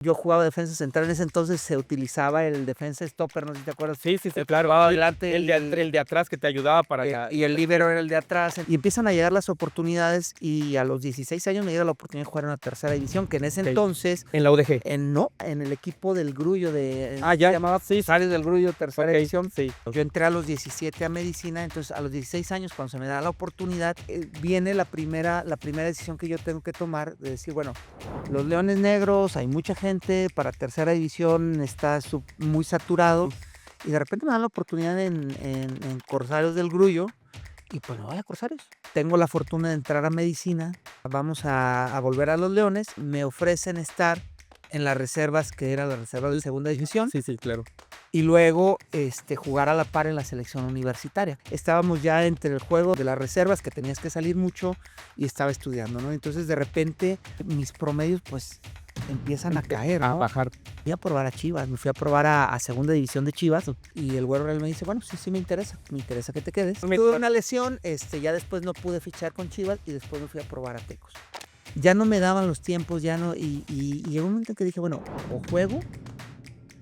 Yo jugaba defensa central, en ese entonces se utilizaba el defensa stopper, no sé si te acuerdas. Sí, claro. Jugaba adelante El de atrás que te ayudaba para y el líbero era el de atrás. Y empiezan a llegar las oportunidades y a los 16 años me llega la oportunidad de jugar en la tercera división, que en ese entonces, en la UDG. en el equipo del Grullo de... Ya. Se llamaba Sales del Grullo, tercera división. Sí. Yo entré a los 17 a medicina, entonces a los 16 años, cuando se me da la oportunidad, viene la primera decisión que yo tengo que tomar, de decir, bueno, los Leones Negros, hay mucha gente, para tercera división está muy saturado, y de repente me dan la oportunidad en Corsarios del Grullo, y pues me voy a Corsarios. Tengo la fortuna de entrar a medicina, vamos a volver a los Leones, me ofrecen estar en las reservas, que era la reserva de segunda división. Sí, claro. Y luego jugar a la par en la selección universitaria. Estábamos ya entre el juego de las reservas, que tenías que salir mucho, y estaba estudiando, ¿no? Entonces de repente mis promedios pues empiezan a caer, A ¿no? bajar. Fui a probar a Chivas, me fui a probar a segunda división de Chivas, y el güero real me dice, bueno, sí me interesa que te quedes. Tuve una lesión, ya después no pude fichar con Chivas, y después me fui a probar a Tecos. Ya no me daban los tiempos, ya no, y llegó un momento en que dije, bueno, o juego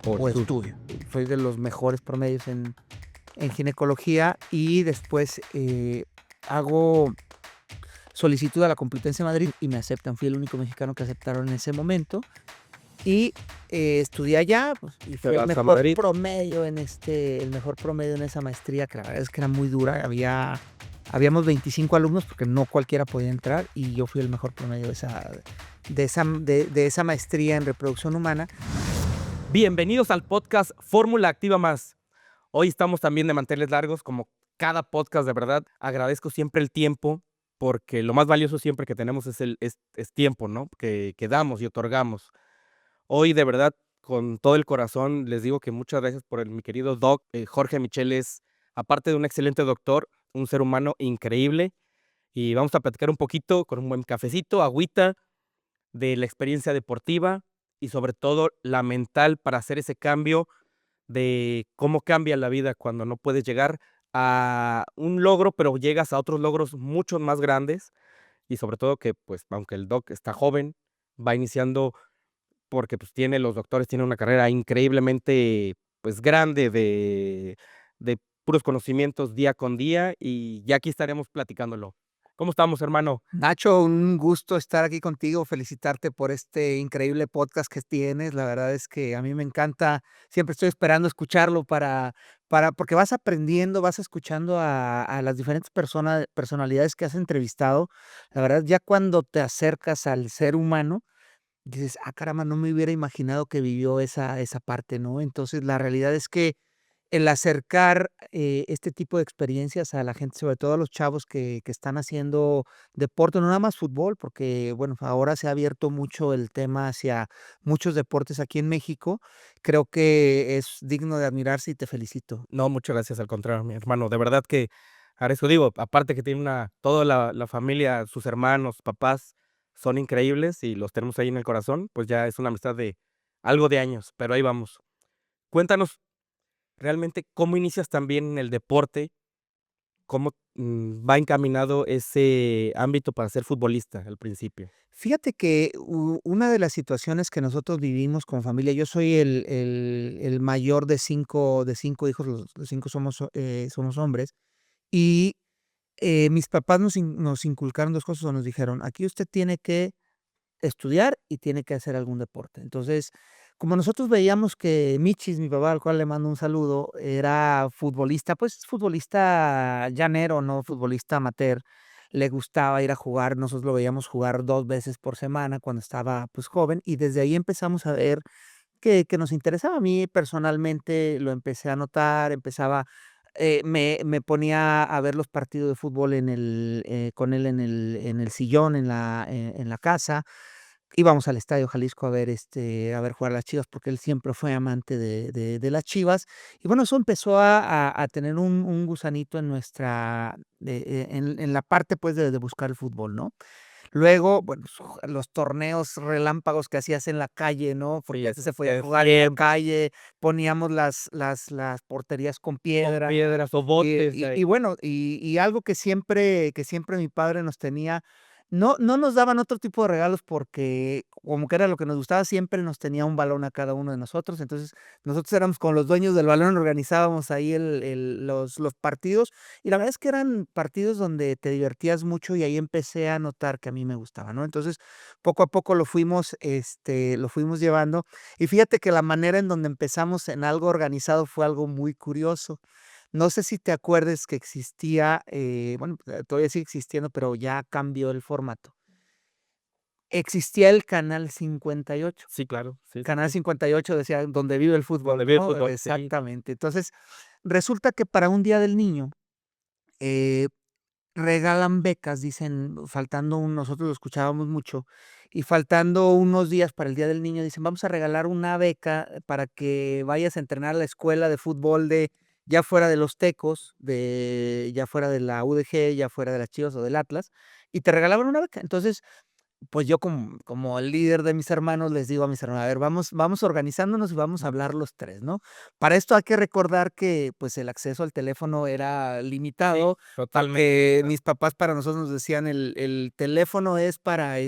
o estudio. Soy de los mejores promedios en ginecología, y después hago solicitud a la Complutense de Madrid y me aceptan. Fui el único mexicano que aceptaron en ese momento, y estudié allá, pues, y fue el mejor promedio en esa maestría, que la verdad es que era muy dura. Habíamos 25 alumnos porque no cualquiera podía entrar, y yo fui el mejor promedio de esa maestría en reproducción humana. Bienvenidos al podcast Fórmula Activa Más. Hoy estamos también de manteles largos, como cada podcast, de verdad. Agradezco siempre el tiempo, porque lo más valioso siempre que tenemos es tiempo, ¿no? Que damos y otorgamos. Hoy, de verdad, con todo el corazón, les digo que muchas gracias por mi querido Doc. Jorge Michel es, aparte de un excelente doctor, un ser humano increíble. Y vamos a platicar un poquito con un buen cafecito, agüita, de la experiencia deportiva y sobre todo la mental para hacer ese cambio de cómo cambia la vida cuando no puedes llegar a un logro, pero llegas a otros logros mucho más grandes, y sobre todo que, pues, aunque el doc está joven, va iniciando porque, pues, los doctores tienen una carrera increíblemente, pues, grande de puros conocimientos día con día, y ya aquí estaremos platicándolo. ¿Cómo estamos, hermano? Nacho, un gusto estar aquí contigo, felicitarte por este increíble podcast que tienes. La verdad es que a mí me encanta, siempre estoy esperando escucharlo porque vas aprendiendo, vas escuchando a las diferentes personalidades que has entrevistado. La verdad, ya cuando te acercas al ser humano, dices, caramba, no me hubiera imaginado que vivió esa parte, ¿no? Entonces, la realidad es que el acercar este tipo de experiencias a la gente, sobre todo a los chavos que están haciendo deporte, no nada más fútbol, porque bueno, ahora se ha abierto mucho el tema hacia muchos deportes aquí en México. Creo que es digno de admirarse, y te felicito. No, muchas gracias, al contrario, mi hermano. De verdad que agradezco, digo, aparte que tiene toda la familia, sus hermanos, papás, son increíbles y los tenemos ahí en el corazón, pues ya es una amistad de algo de años, pero ahí vamos. Cuéntanos realmente cómo inicias también en el deporte, cómo va encaminado ese ámbito para ser futbolista al principio. Fíjate que una de las situaciones que nosotros vivimos con familia, yo soy el mayor de cinco hijos, los cinco somos hombres, y mis papás nos inculcaron dos cosas, o nos dijeron, aquí usted tiene que estudiar y tiene que hacer algún deporte. Entonces, como nosotros veíamos que Michis, mi papá, al cual le mando un saludo, era futbolista, pues futbolista llanero, no futbolista amateur, le gustaba ir a jugar, nosotros lo veíamos jugar 2 veces por semana cuando estaba pues joven, y desde ahí empezamos a ver que nos interesaba. A mí personalmente lo empecé a notar, me ponía a ver los partidos de fútbol con él en el sillón, en la casa. Íbamos al Estadio Jalisco a ver jugar a las Chivas, porque él siempre fue amante de las Chivas. Y bueno, eso empezó a tener un gusanito en en la parte, pues, de buscar el fútbol, ¿no? Luego, bueno, los torneos relámpagos que hacías en la calle, ¿no? Porque antes se podía jugar en la calle, poníamos las porterías con Con piedra. piedras o botes. Y bueno, y algo que siempre mi padre nos tenía no nos daban otro tipo de regalos porque como que era lo que nos gustaba, siempre nos tenía un balón a cada uno de nosotros. Entonces, nosotros éramos como los dueños del balón, organizábamos ahí los partidos, y la verdad es que eran partidos donde te divertías mucho y ahí empecé a notar que a mí me gustaba, ¿no? Entonces, poco a poco lo fuimos llevando. Y fíjate que la manera en donde empezamos en algo organizado fue algo muy curioso. No sé si te acuerdes que existía, bueno, todavía sigue existiendo, pero ya cambió el formato. Existía el canal 58. Sí, claro, sí, sí, Canal sí. 58 decía: "Donde vive el Donde fútbol", vi el ¿no? fútbol, sí. Exactamente. Entonces, resulta que para un día del niño, eh, regalan becas, dicen, faltando nosotros lo escuchábamos mucho, y faltando unos días para el día del niño, dicen: "Vamos a regalar una beca para que vayas a entrenar a la escuela de fútbol de ya fuera de los Tecos, ya fuera de la UDG, ya fuera de las Chivas o del Atlas", y te regalaban una beca. Entonces, pues yo como el líder de mis hermanos, les digo a mis hermanos: "A ver, vamos organizándonos y vamos a hablar los 3, ¿no?". Para esto hay que recordar que, pues, el acceso al teléfono era Sí, limitado, totalmente. porque mis papás para nosotros nos decían: "El teléfono es para,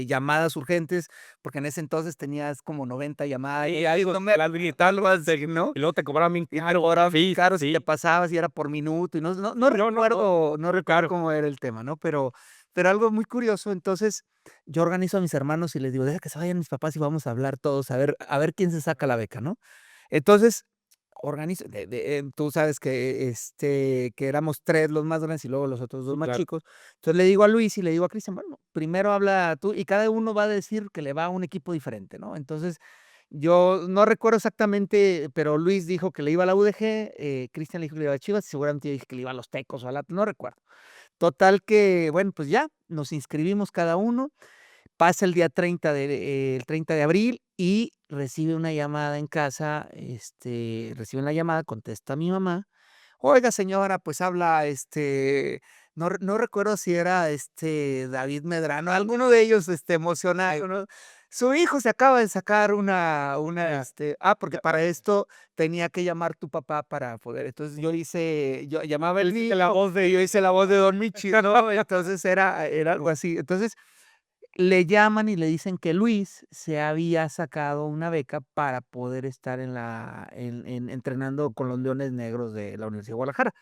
llamadas urgentes", porque en ese entonces tenías como 90 llamadas, Sí, y algo, no me las digital, ¿no? y luego te cobraban bien Y te caro. cobraban Sí, caro si te sí. pasabas, y era por minuto, y no Sí, no, no, no, recuerdo claro. cómo era el tema, ¿no? Pero algo muy curioso. Entonces, yo organizo a mis hermanos y les digo: "Deja que se vayan mis papás y vamos a hablar todos a ver quién se saca la beca", ¿no? Entonces, organizo tú sabes que, que éramos 3 los más grandes y luego los otros 2 Sí, más claro. chicos. Entonces, le digo a Luis y le digo a Cristian: "Bueno, primero habla tú", y cada uno va a decir que le va a un equipo diferente, ¿no? Entonces, yo no recuerdo exactamente, pero Luis dijo que le iba a la UDG, Cristian le dijo que le iba a Chivas, y seguramente yo dije que le iba a los Tecos o al Atlas, no recuerdo. Total que, bueno, pues ya, nos inscribimos cada uno, pasa el 30 de abril y recibe una llamada en casa, recibe una llamada, contesta mi mamá: "Oiga, señora, pues habla, no recuerdo si era, David Medrano, alguno de ellos, emocionado, ¿no? Su hijo se acaba de sacar Ya, porque ya. para esto tenía que llamar tu papá para poder". Entonces, yo llamaba el Hiciste la hijo, voz de yo hice la voz de Don Michi, ¿no? Entonces, era algo así. Entonces, le llaman y le dicen que Luis se había sacado una beca para poder estar entrenando con los Leones Negros de la Universidad de Guadalajara.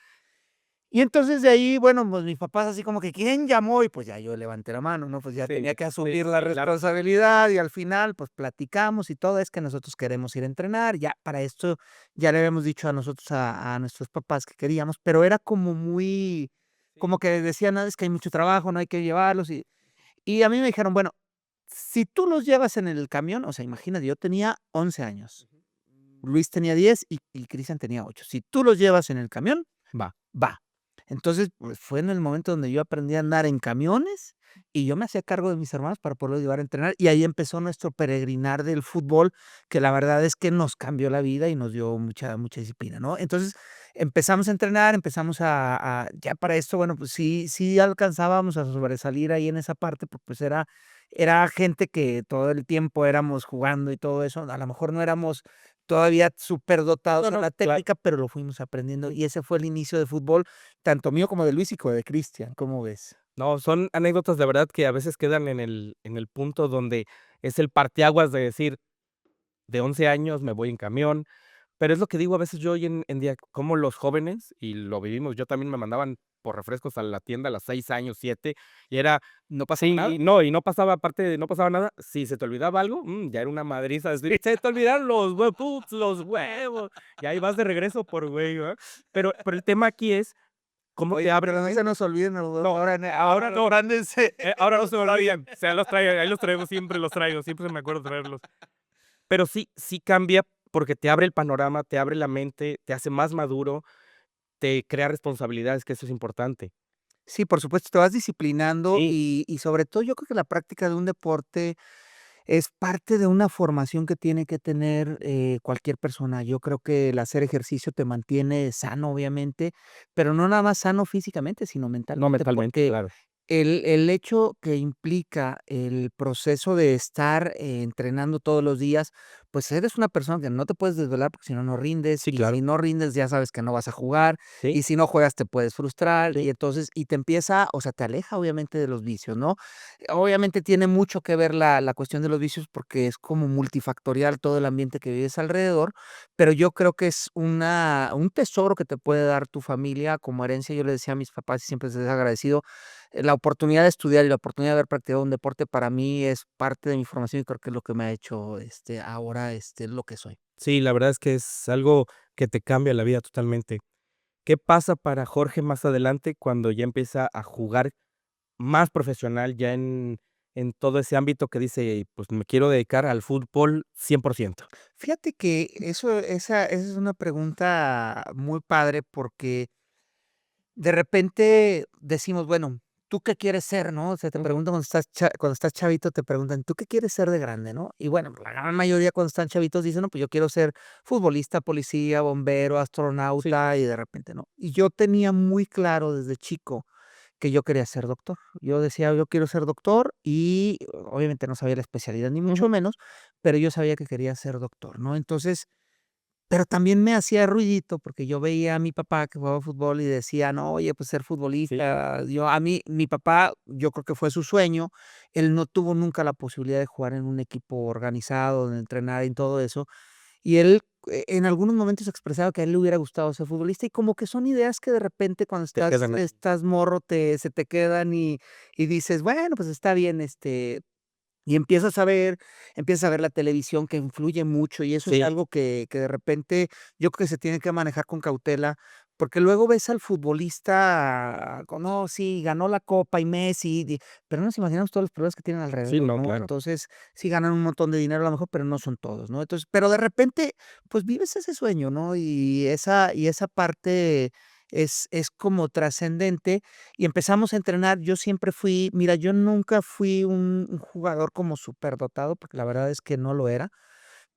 Y entonces de ahí, bueno, pues mis papás así como que: "¿Quién llamó?". Y pues ya yo levanté la mano, ¿no? Pues ya Sí, tenía que sí, asumir la sí, claro. responsabilidad y al final, pues platicamos y todo, es que nosotros queremos ir a entrenar. Ya para esto ya le habíamos dicho a nosotros a nuestros papás que queríamos, pero era como muy, Sí. como que decían: "No, es que hay mucho trabajo, no hay que llevarlos", y a mí me dijeron: "Bueno, si tú los llevas en el camión", o sea, imagínate, yo tenía 11 años, Ujú. Luis tenía 10 y Cristian tenía 8. "Si tú los llevas en el camión, Va. va". Entonces, pues, fue en el momento donde yo aprendí a andar en camiones, y yo me hacía cargo de mis hermanos para poderlos llevar a entrenar, y ahí empezó nuestro peregrinar del fútbol, que la verdad es que nos cambió la vida y nos dio mucha disciplina, ¿no? Entonces, empezamos a entrenar, empezamos ya para esto, bueno, pues sí alcanzábamos a sobresalir ahí en esa parte, porque, pues, era gente que todo el tiempo éramos jugando y todo eso. A lo mejor no éramos todavía superdotados No, en no, la claro. técnica, pero lo fuimos aprendiendo, y ese fue el inicio de fútbol, tanto mío como de Luis y como de Cristian, ¿cómo ves? No, son anécdotas de verdad que a veces quedan en el punto donde es el parteaguas de decir, de 11 años me voy en camión, pero es lo que digo a veces yo hoy en día, como los jóvenes, y lo vivimos, yo también me mandaban por refrescos a la tienda a los 6 años, 7 y era ¿No pasaba nada? sí, no, y no pasaba, aparte de no pasaba nada, si se te olvidaba algo, ya era una madriza, decir: "Se te olvidaron los los huevos", y ahí vas de regreso por güey, ¿verdad? Pero el tema aquí es cómo te Oye, abre pero la no se mente. nos olviden los 2 No, ahora no, no grandes. ahora no se me olvidan, o sea, los traigo, ahí los traigo, siempre los traigo, siempre me acuerdo traerlos. Pero sí, sí cambia porque te abre el panorama, te abre la mente, te hace más maduro, te crea responsabilidades, que eso es importante. Sí, por supuesto, te vas disciplinando Sí, y sobre todo yo creo que la práctica de un deporte es parte de una formación que tiene que tener, cualquier persona. Yo creo que el hacer ejercicio te mantiene sano, obviamente, pero no nada más sano físicamente, sino no mentalmente, mentalmente, porque claro. el hecho que implica el proceso de estar, entrenando todos los días, pues eres una persona que no te puedes desvelar, porque si no, no rindes, Sí, y si claro. no rindes, ya sabes que no vas a jugar, Sí, y si no juegas te puedes frustrar, y sí. entonces y te empieza, o sea, te aleja obviamente de los vicios, ¿no? Obviamente tiene mucho que ver la cuestión de los vicios, porque es como multifactorial todo el ambiente que vives alrededor, pero yo creo que es un tesoro que te puede dar tu familia como herencia. Yo le decía a mis papás y siempre les he agradecido, la oportunidad de estudiar y la oportunidad de haber practicado un deporte para mí es parte de mi formación y creo que es lo que me ha hecho, ahora, lo que soy. Sí, la verdad es que es algo que te cambia la vida totalmente. ¿Qué pasa para Jorge más adelante cuando ya empieza a jugar más profesional, ya en todo ese ámbito que dice: "Pues me quiero dedicar al fútbol 100%"? Fíjate que esa es una pregunta muy padre porque de repente decimos, bueno, ¿tú qué quieres ser, no? O sea, te Ujú. preguntan cuando estás chavito, te preguntan, ¿tú qué quieres ser de grande, no? Y bueno, la gran mayoría cuando están chavitos dicen, no, pues yo quiero ser futbolista, policía, bombero, Sí. astronauta, y de repente, ¿no? Y yo tenía muy claro desde chico que yo quería ser doctor. Yo decía, yo quiero ser doctor y obviamente no sabía la especialidad ni mucho Ujú. menos, pero yo sabía que quería ser doctor, ¿no? Entonces, pero también me hacía ruidito, porque yo veía a mi papá que jugaba fútbol y decía: "No, oye, pues ser Sí. futbolista". Mi papá, yo creo que fue su sueño. Él no tuvo nunca la posibilidad de jugar en un equipo organizado, de entrenar y todo eso. Y él, en algunos momentos expresaba que a él le hubiera gustado ser futbolista, y como que son ideas que de repente cuando Te quedan ahí. estás morro se te quedan y dices: "Bueno, pues está bien", y empiezas a ver la televisión que influye mucho, y eso es Sí, algo que de repente yo creo que se tiene que manejar con cautela, porque luego ves al futbolista con no, sí, ganó la copa y Messi, pero no nos imaginamos todos los problemas que tienen sí, alrededor, no, ¿no? claro. Entonces, sí ganan un montón de dinero a lo mejor, pero no son todos, ¿no? Entonces, pero de repente, pues vives ese sueño, ¿no? Y esa parte es como trascendente, y empezamos a entrenar. Yo siempre fui mira, yo nunca fui un jugador como superdotado, porque la verdad es que no lo era,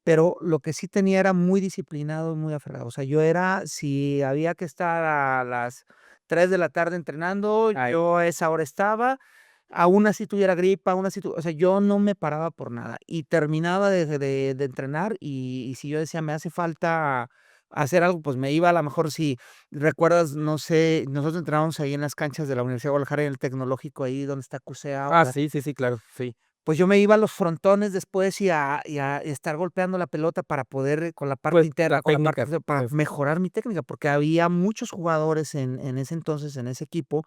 pero lo que sí tenía era muy disciplinado, muy aferrado. O sea, yo era si había que estar a las 3 de la tarde entrenando, Ay, yo a esa hora estaba, aún así tuviera gripa, aún así o sea, yo no me paraba por nada. Y terminaba de entrenar, y si yo decía: "Me hace falta hacer algo", pues me iba, a lo mejor si recuerdas, no sé, nosotros entrenábamos ahí en las canchas de la Universidad de Guadalajara, en el Tecnológico, ahí donde está CUSEA ahora. sí, sí, sí, claro, sí. Pues yo me iba a los frontones después y a estar golpeando la pelota para poder con la parte Pues, interna, la con la parte técnica, para pues, mejorar mi técnica, porque había muchos jugadores en ese entonces, en ese equipo,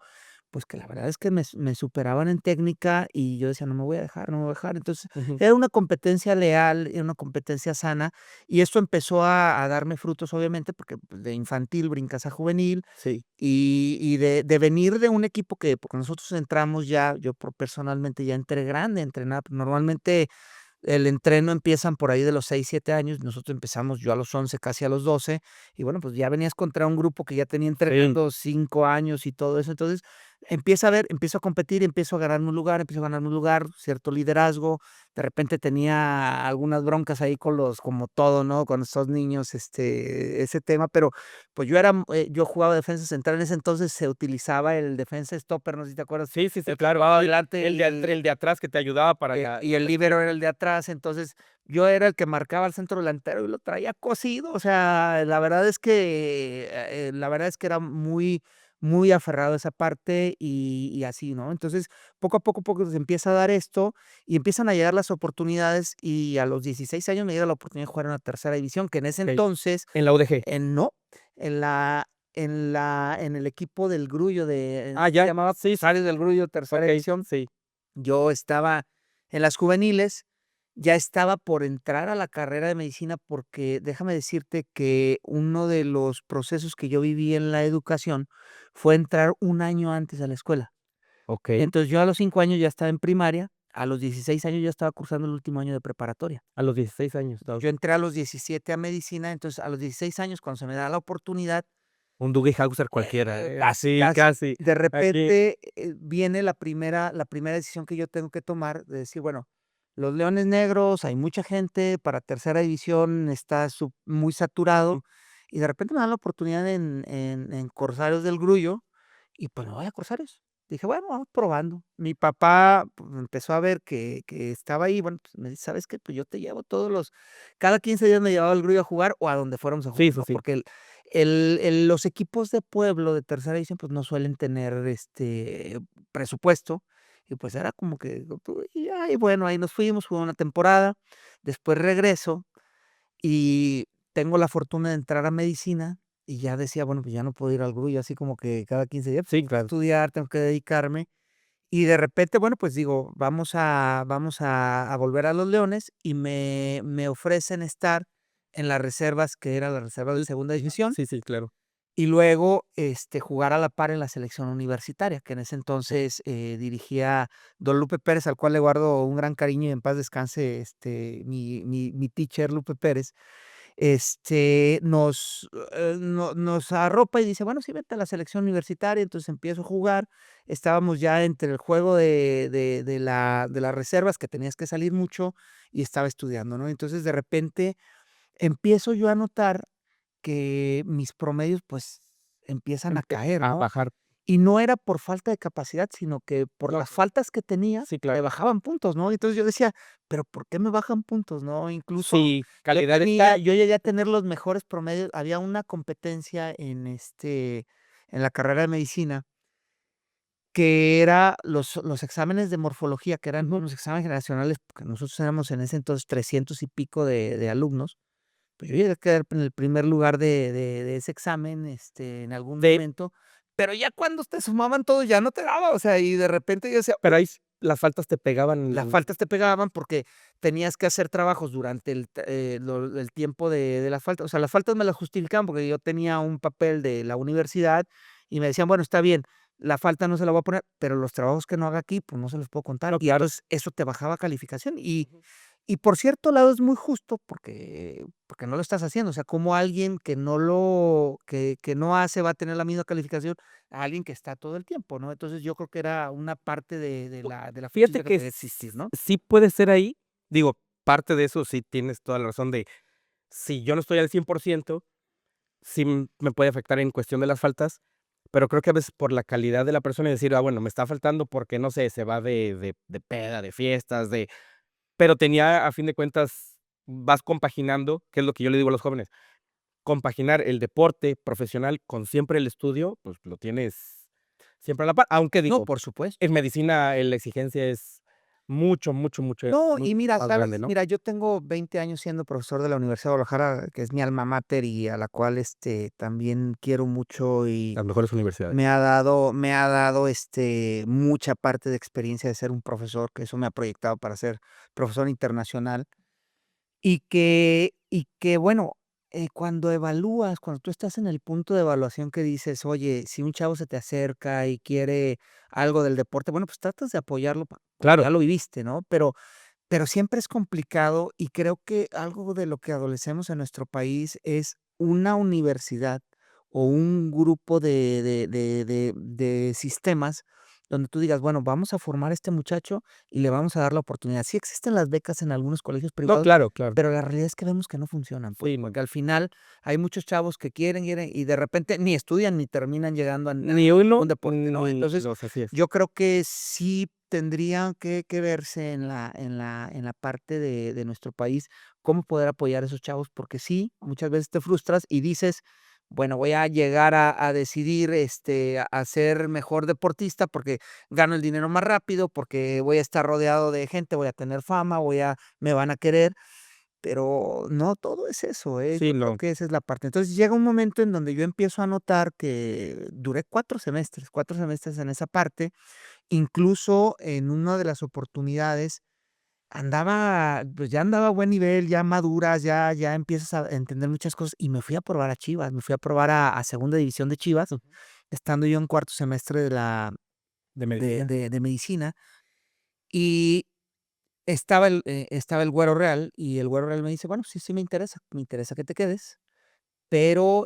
pues, que la verdad es que me superaban en técnica y yo decía: "No me voy a dejar, no me voy a dejar". Entonces, ujú, era una competencia leal, era una competencia sana, y esto empezó a darme frutos, obviamente, porque, pues, de infantil brincas a juvenil, sí. y de venir de un equipo que porque nosotros entramos ya, yo personalmente ya entré grande a entrenar. Normalmente el entreno empiezan por ahí de los 6 7 años, nosotros empezamos yo a los 11 casi a los 12 y bueno, pues ya venías contra un grupo que ya tenía Sí. entrenando 5 años y todo eso. Entonces, empiezo a competir, empiezo a ganarme un lugar, empiezo a ganarme un lugar, cierto liderazgo. De repente tenía algunas broncas ahí con los como todo, ¿no? Con estos niños, ese tema, pero pues yo jugaba defensa central, en ese entonces se utilizaba el defensa stopper, no sé si te acuerdas, Sí, sí, sí, el que claro. jugaba Sí, adelante el de atrás que te ayudaba para y el líbero era el de atrás, entonces, yo era el que marcaba al centro delantero y lo traía cosido, o sea, la verdad es que era muy muy aferrado a esa parte y así, ¿no? Entonces, poco a poco se empieza a dar esto y empiezan a llegar las oportunidades, y a los 16 años me llega la oportunidad de jugar en la tercera división, que en ese okey. entonces, En la UDG. no, en el equipo del Grullo Ah, se ya. llamaba Sí, s Corsarios del Grullo, tercera okey, división. sí. Yo estaba en las juveniles, ya estaba por entrar a la carrera de medicina, porque déjame decirte que uno de los procesos que yo viví en la educación fue entrar un año antes a la escuela. Okey. Entonces, yo a los 5 años ya estaba en primaria, a los 16 años ya estaba cursando el último año de preparatoria. A los 16 años, no. Yo entré a los 17 a medicina, entonces, a los 16 años, cuando se me da la oportunidad, Un Dougie Hauser cualquiera, casi, así, casi, casi. de Aquí repente, viene la primera decisión que yo tengo que tomar, de decir, bueno, los Leones Negros, hay mucha gente, para tercera división está muy saturado, mm, y de repente me dan la oportunidad en Corsarios del Grullo, y pues me voy a Corsarios. Dije: "Bueno, vamos probando". Mi papá, pues, empezó a ver que estaba ahí, bueno, pues, me dice: "¿Sabes qué? Pues, yo te llevo todos los cada 15 días me llevaba al Grullo a jugar o a donde fuéramos a jugar, Sí, sí, ¿no? sí. Porque los equipos de pueblo de tercera división, pues, no suelen tener, presupuesto, y pues, era como que, y ay, bueno, ahí nos fuimos, jugué una temporada, después regreso y tengo la fortuna de entrar a medicina, y ya decía: "Bueno, pues, ya no puedo ir al Grullo así como que cada 15 días, Sí, tengo que claro. estudiar, tengo que dedicarme". Y de repente, bueno, pues digo, vamos a volver a los Leones, y me ofrecen estar en las reservas, que era la reserva de segunda división, Sí, sí, claro. y luego, jugar a la par en la selección universitaria, que en ese entonces, dirigía don Lupe Pérez, al cual le guardo un gran cariño y en paz descanse, mi teacher Lupe Pérez. Nos arropa y dice: "Bueno, sí, vente a la selección universitaria". Entonces empiezo a jugar. Estábamos ya entre el juego de las reservas, que tenías que salir mucho, y estaba estudiando, ¿no? Entonces, de repente, empiezo yo a notar que mis promedios, pues, empiezan a Empiezan caer, a ¿no? bajar. Y no era por falta de capacidad, sino que por No, las faltas que tenía, sí, me claro. bajaban puntos, ¿no? Entonces yo decía: "¿Pero por qué me bajan puntos?", ¿no? Incluso Sí, calidad está. yo llegué a tener los mejores promedios. Había una competencia en la carrera de medicina, que era los exámenes de morfología, que eran Ujú. unos exámenes generacionales, porque nosotros éramos en ese entonces 300 y pico de alumnos. Pues yo llegué a quedar en el primer lugar de ese examen, en algún De momento, pero ya cuando te sumaban todos ya no te daba, o sea, y de repente yo decía: pero ahí las faltas te pegaban. las faltas te pegaban porque tenías que hacer trabajos durante el tiempo de las faltas. O sea, las faltas me las justificaban porque yo tenía un papel de la universidad y me decían: "Bueno, está bien, la falta no se la voy a poner, pero los trabajos que no haga aquí, pues, no se los puedo contar". No, Y claro. entonces eso te bajaba calificación. Ujú. Y por cierto lado es muy justo porque no lo estás haciendo. O sea, como alguien que no hace va a tener la misma calificación a alguien que está todo el tiempo, ¿no? Entonces, yo creo que era una parte de la Fíjate justicia que que debía existir, ¿no? sí puede ser ahí. Digo, parte de eso sí tienes toda la razón de, si yo no estoy al 100% sí me puede afectar en cuestión de las faltas, pero creo que a veces por la calidad de la persona y decir: "Ah, bueno, me está faltando porque, no sé, se va de peda, de fiestas, de", pero tenía, a fin de cuentas, vas compaginando, que es lo que yo le digo a los jóvenes, compaginar el deporte profesional con siempre el estudio, pues, lo tienes siempre a la par, aunque No, digo, por supuesto. en medicina, la exigencia es mucho, mucho, mucho No, y mucho mira, más grande, ¿sabes? ¿no? Mira, yo tengo 20 años siendo profesor de la Universidad de Guadalajara, que es mi alma mater y a la cual, también quiero mucho y Las mejores universidades. me ha dado, mucha parte de experiencia de ser un profesor, que eso me ha proyectado para ser profesor internacional. Y que bueno, cuando evalúas, cuando tú estás en el punto de evaluación que dices: "Oye, si un chavo se te acerca y quiere algo del deporte", bueno, pues tratas de apoyarlo porque Claro. ya lo viviste, ¿no? Pero siempre es complicado, y creo que algo de lo que adolecemos en nuestro país es una universidad o un grupo de sistemas donde tú digas: "Bueno, vamos a formar a este muchacho y le vamos a dar la oportunidad". Sí existen las becas en algunos colegios No, privados, claro, claro. pero la realidad es que vemos que no funcionan, pues, Sí, no. porque al final hay muchos chavos que quieren, y de repente ni estudian ni terminan llegando a Ni uno un deporte, ¿no? ni Entonces, dos, así es. yo creo que sí tendría que verse en la parte de nuestro país, cómo poder apoyar a esos chavos, porque sí, muchas veces te frustras y dices: "Bueno, voy a llegar a decidir, a ser mejor deportista porque gano el dinero más rápido, porque voy a estar rodeado de gente, voy a tener fama, me van a querer", pero no todo es eso, ¿eh? Sí, Yo creo no. que esa es la parte. Entonces, llega un momento en donde yo empiezo a notar que duré 4 semestres en esa parte. Incluso en una de las oportunidades andaba, pues, ya andaba a buen nivel, ya maduras, ya empiezas a entender muchas cosas, y me fui a probar a Chivas, me fui a probar a segunda división de Chivas, Ujú. estando yo en cuarto semestre de la De de medicina. de de medicina, y estaba el Güero Real, y el Güero Real me dice: "Bueno, sí, sí me interesa que te quedes, pero,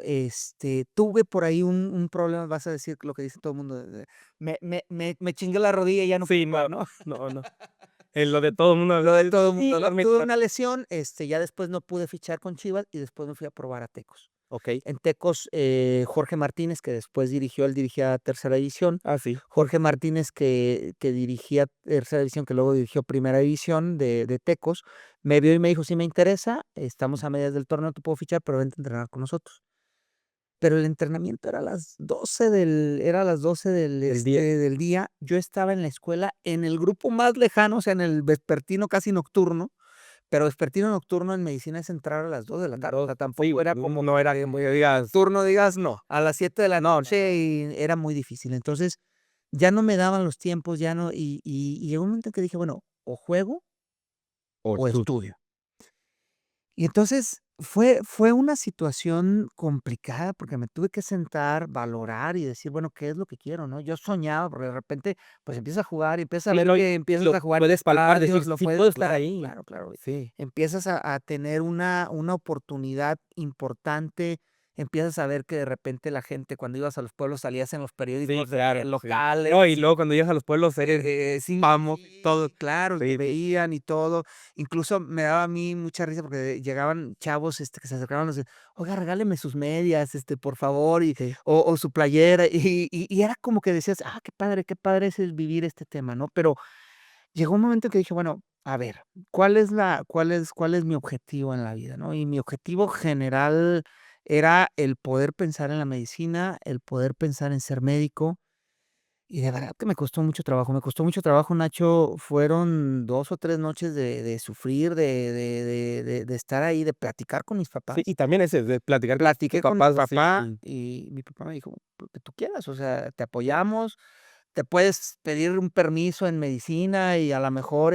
tuve por ahí un problema", vas a decir lo que dice todo el mundo, me chingué la rodilla y ya no pude Sí, jugar, no, ¿no? no, no. En lo de todo el mundo, Lo de todo el sí, mundo, ¿no? hazme Tuve tra una lesión, ya después no pude fichar con Chivas y después me fui a probar a Tecos. Okey. En Tecos, Jorge Martínez, que después él dirigía Tercera División. Ah, sí. Jorge Martínez, que dirigía Tercera División, que luego dirigió Primera División de Tecos, me vio y me dijo: "Sí me interesa, estamos a medias del torneo, te puedo fichar, pero vente a entrenar con nosotros". Pero el entrenamiento era a las 12 El día. del día. Yo estaba en la escuela en el grupo más lejano, o sea, en el vespertino casi nocturno, pero vespertino nocturno en medicina es entrar a las 2 de la tarde, o sea, Sí, tampoco era como no era que como que digas turno digas no. a las 7 de la No, no, noche no. y era muy difícil. Entonces, ya no me daban los tiempos, ya no y llegó un momento en que dije: "Bueno, o juego O o tú. estudio". Y entonces fue una situación complicada, porque me tuve que sentar, valorar y decir: "Bueno, ¿qué es lo que quiero?", ¿no? Yo soñaba, porque de repente, pues, empiezas a jugar y empiezas a Sí, ver no, y que empiezas lo a jugar puedes palpar, decir: estadios, lo "Sí puedes puedo estar claro, ahí". claro, claro. Sí. Empiezas a tener una oportunidad importante, empiezas a ver que de repente la gente, cuando ibas a los pueblos, salías en los Sí, periódicos, claro, sí. locales. No, y luego cuando llegas a los pueblos eres Sí, famo todo. claro, y te Sí, veían y todo. Incluso me daba a mí mucha risa porque llegaban chavos, que se acercaban, y decían: "Oiga, regáleme sus medias, por favor", sí. o su playera, y era como que decías: "Ah, qué padre es el vivir este tema", ¿no? Pero llegó un momento que dije: "Bueno, a ver, cuál es mi objetivo en la vida?", ¿no? Y mi objetivo general era el poder pensar en la medicina, el poder pensar en ser médico. Y de verdad que me costó mucho trabajo, Nacho, fueron 2 o 3 noches de sufrir, de estar ahí, de platicar con mis Sí, papás. y también ese de platicar con tus Platiqué con mi papás así. papá y mi papá me dijo: "Lo que tú quieras, o sea, te apoyamos, te puedes pedir un permiso en medicina y a la mejor,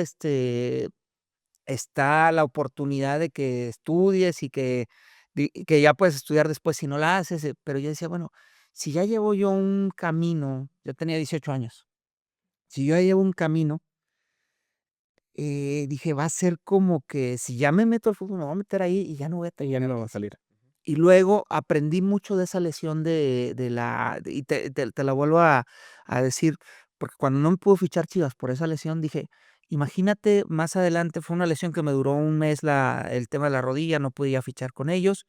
está la oportunidad de que estudies y que ya puedes estudiar después si no la haces", pero yo decía: "Bueno, si ya llevo yo un camino", yo tenía 18 años. Si yo ya llevo un camino, dije: "Va a ser como que si ya me meto al fútbol, me voy a meter ahí y ya no voy a Y ya terminar no va a medicina". salir. Y luego aprendí mucho de esa lesión y te la vuelvo a decir, porque cuando no me pudo fichar Chivas por esa lesión, dije: "Imagínate más adelante", fue una lesión que me duró un mes el tema de la rodilla, no podía fichar con ellos,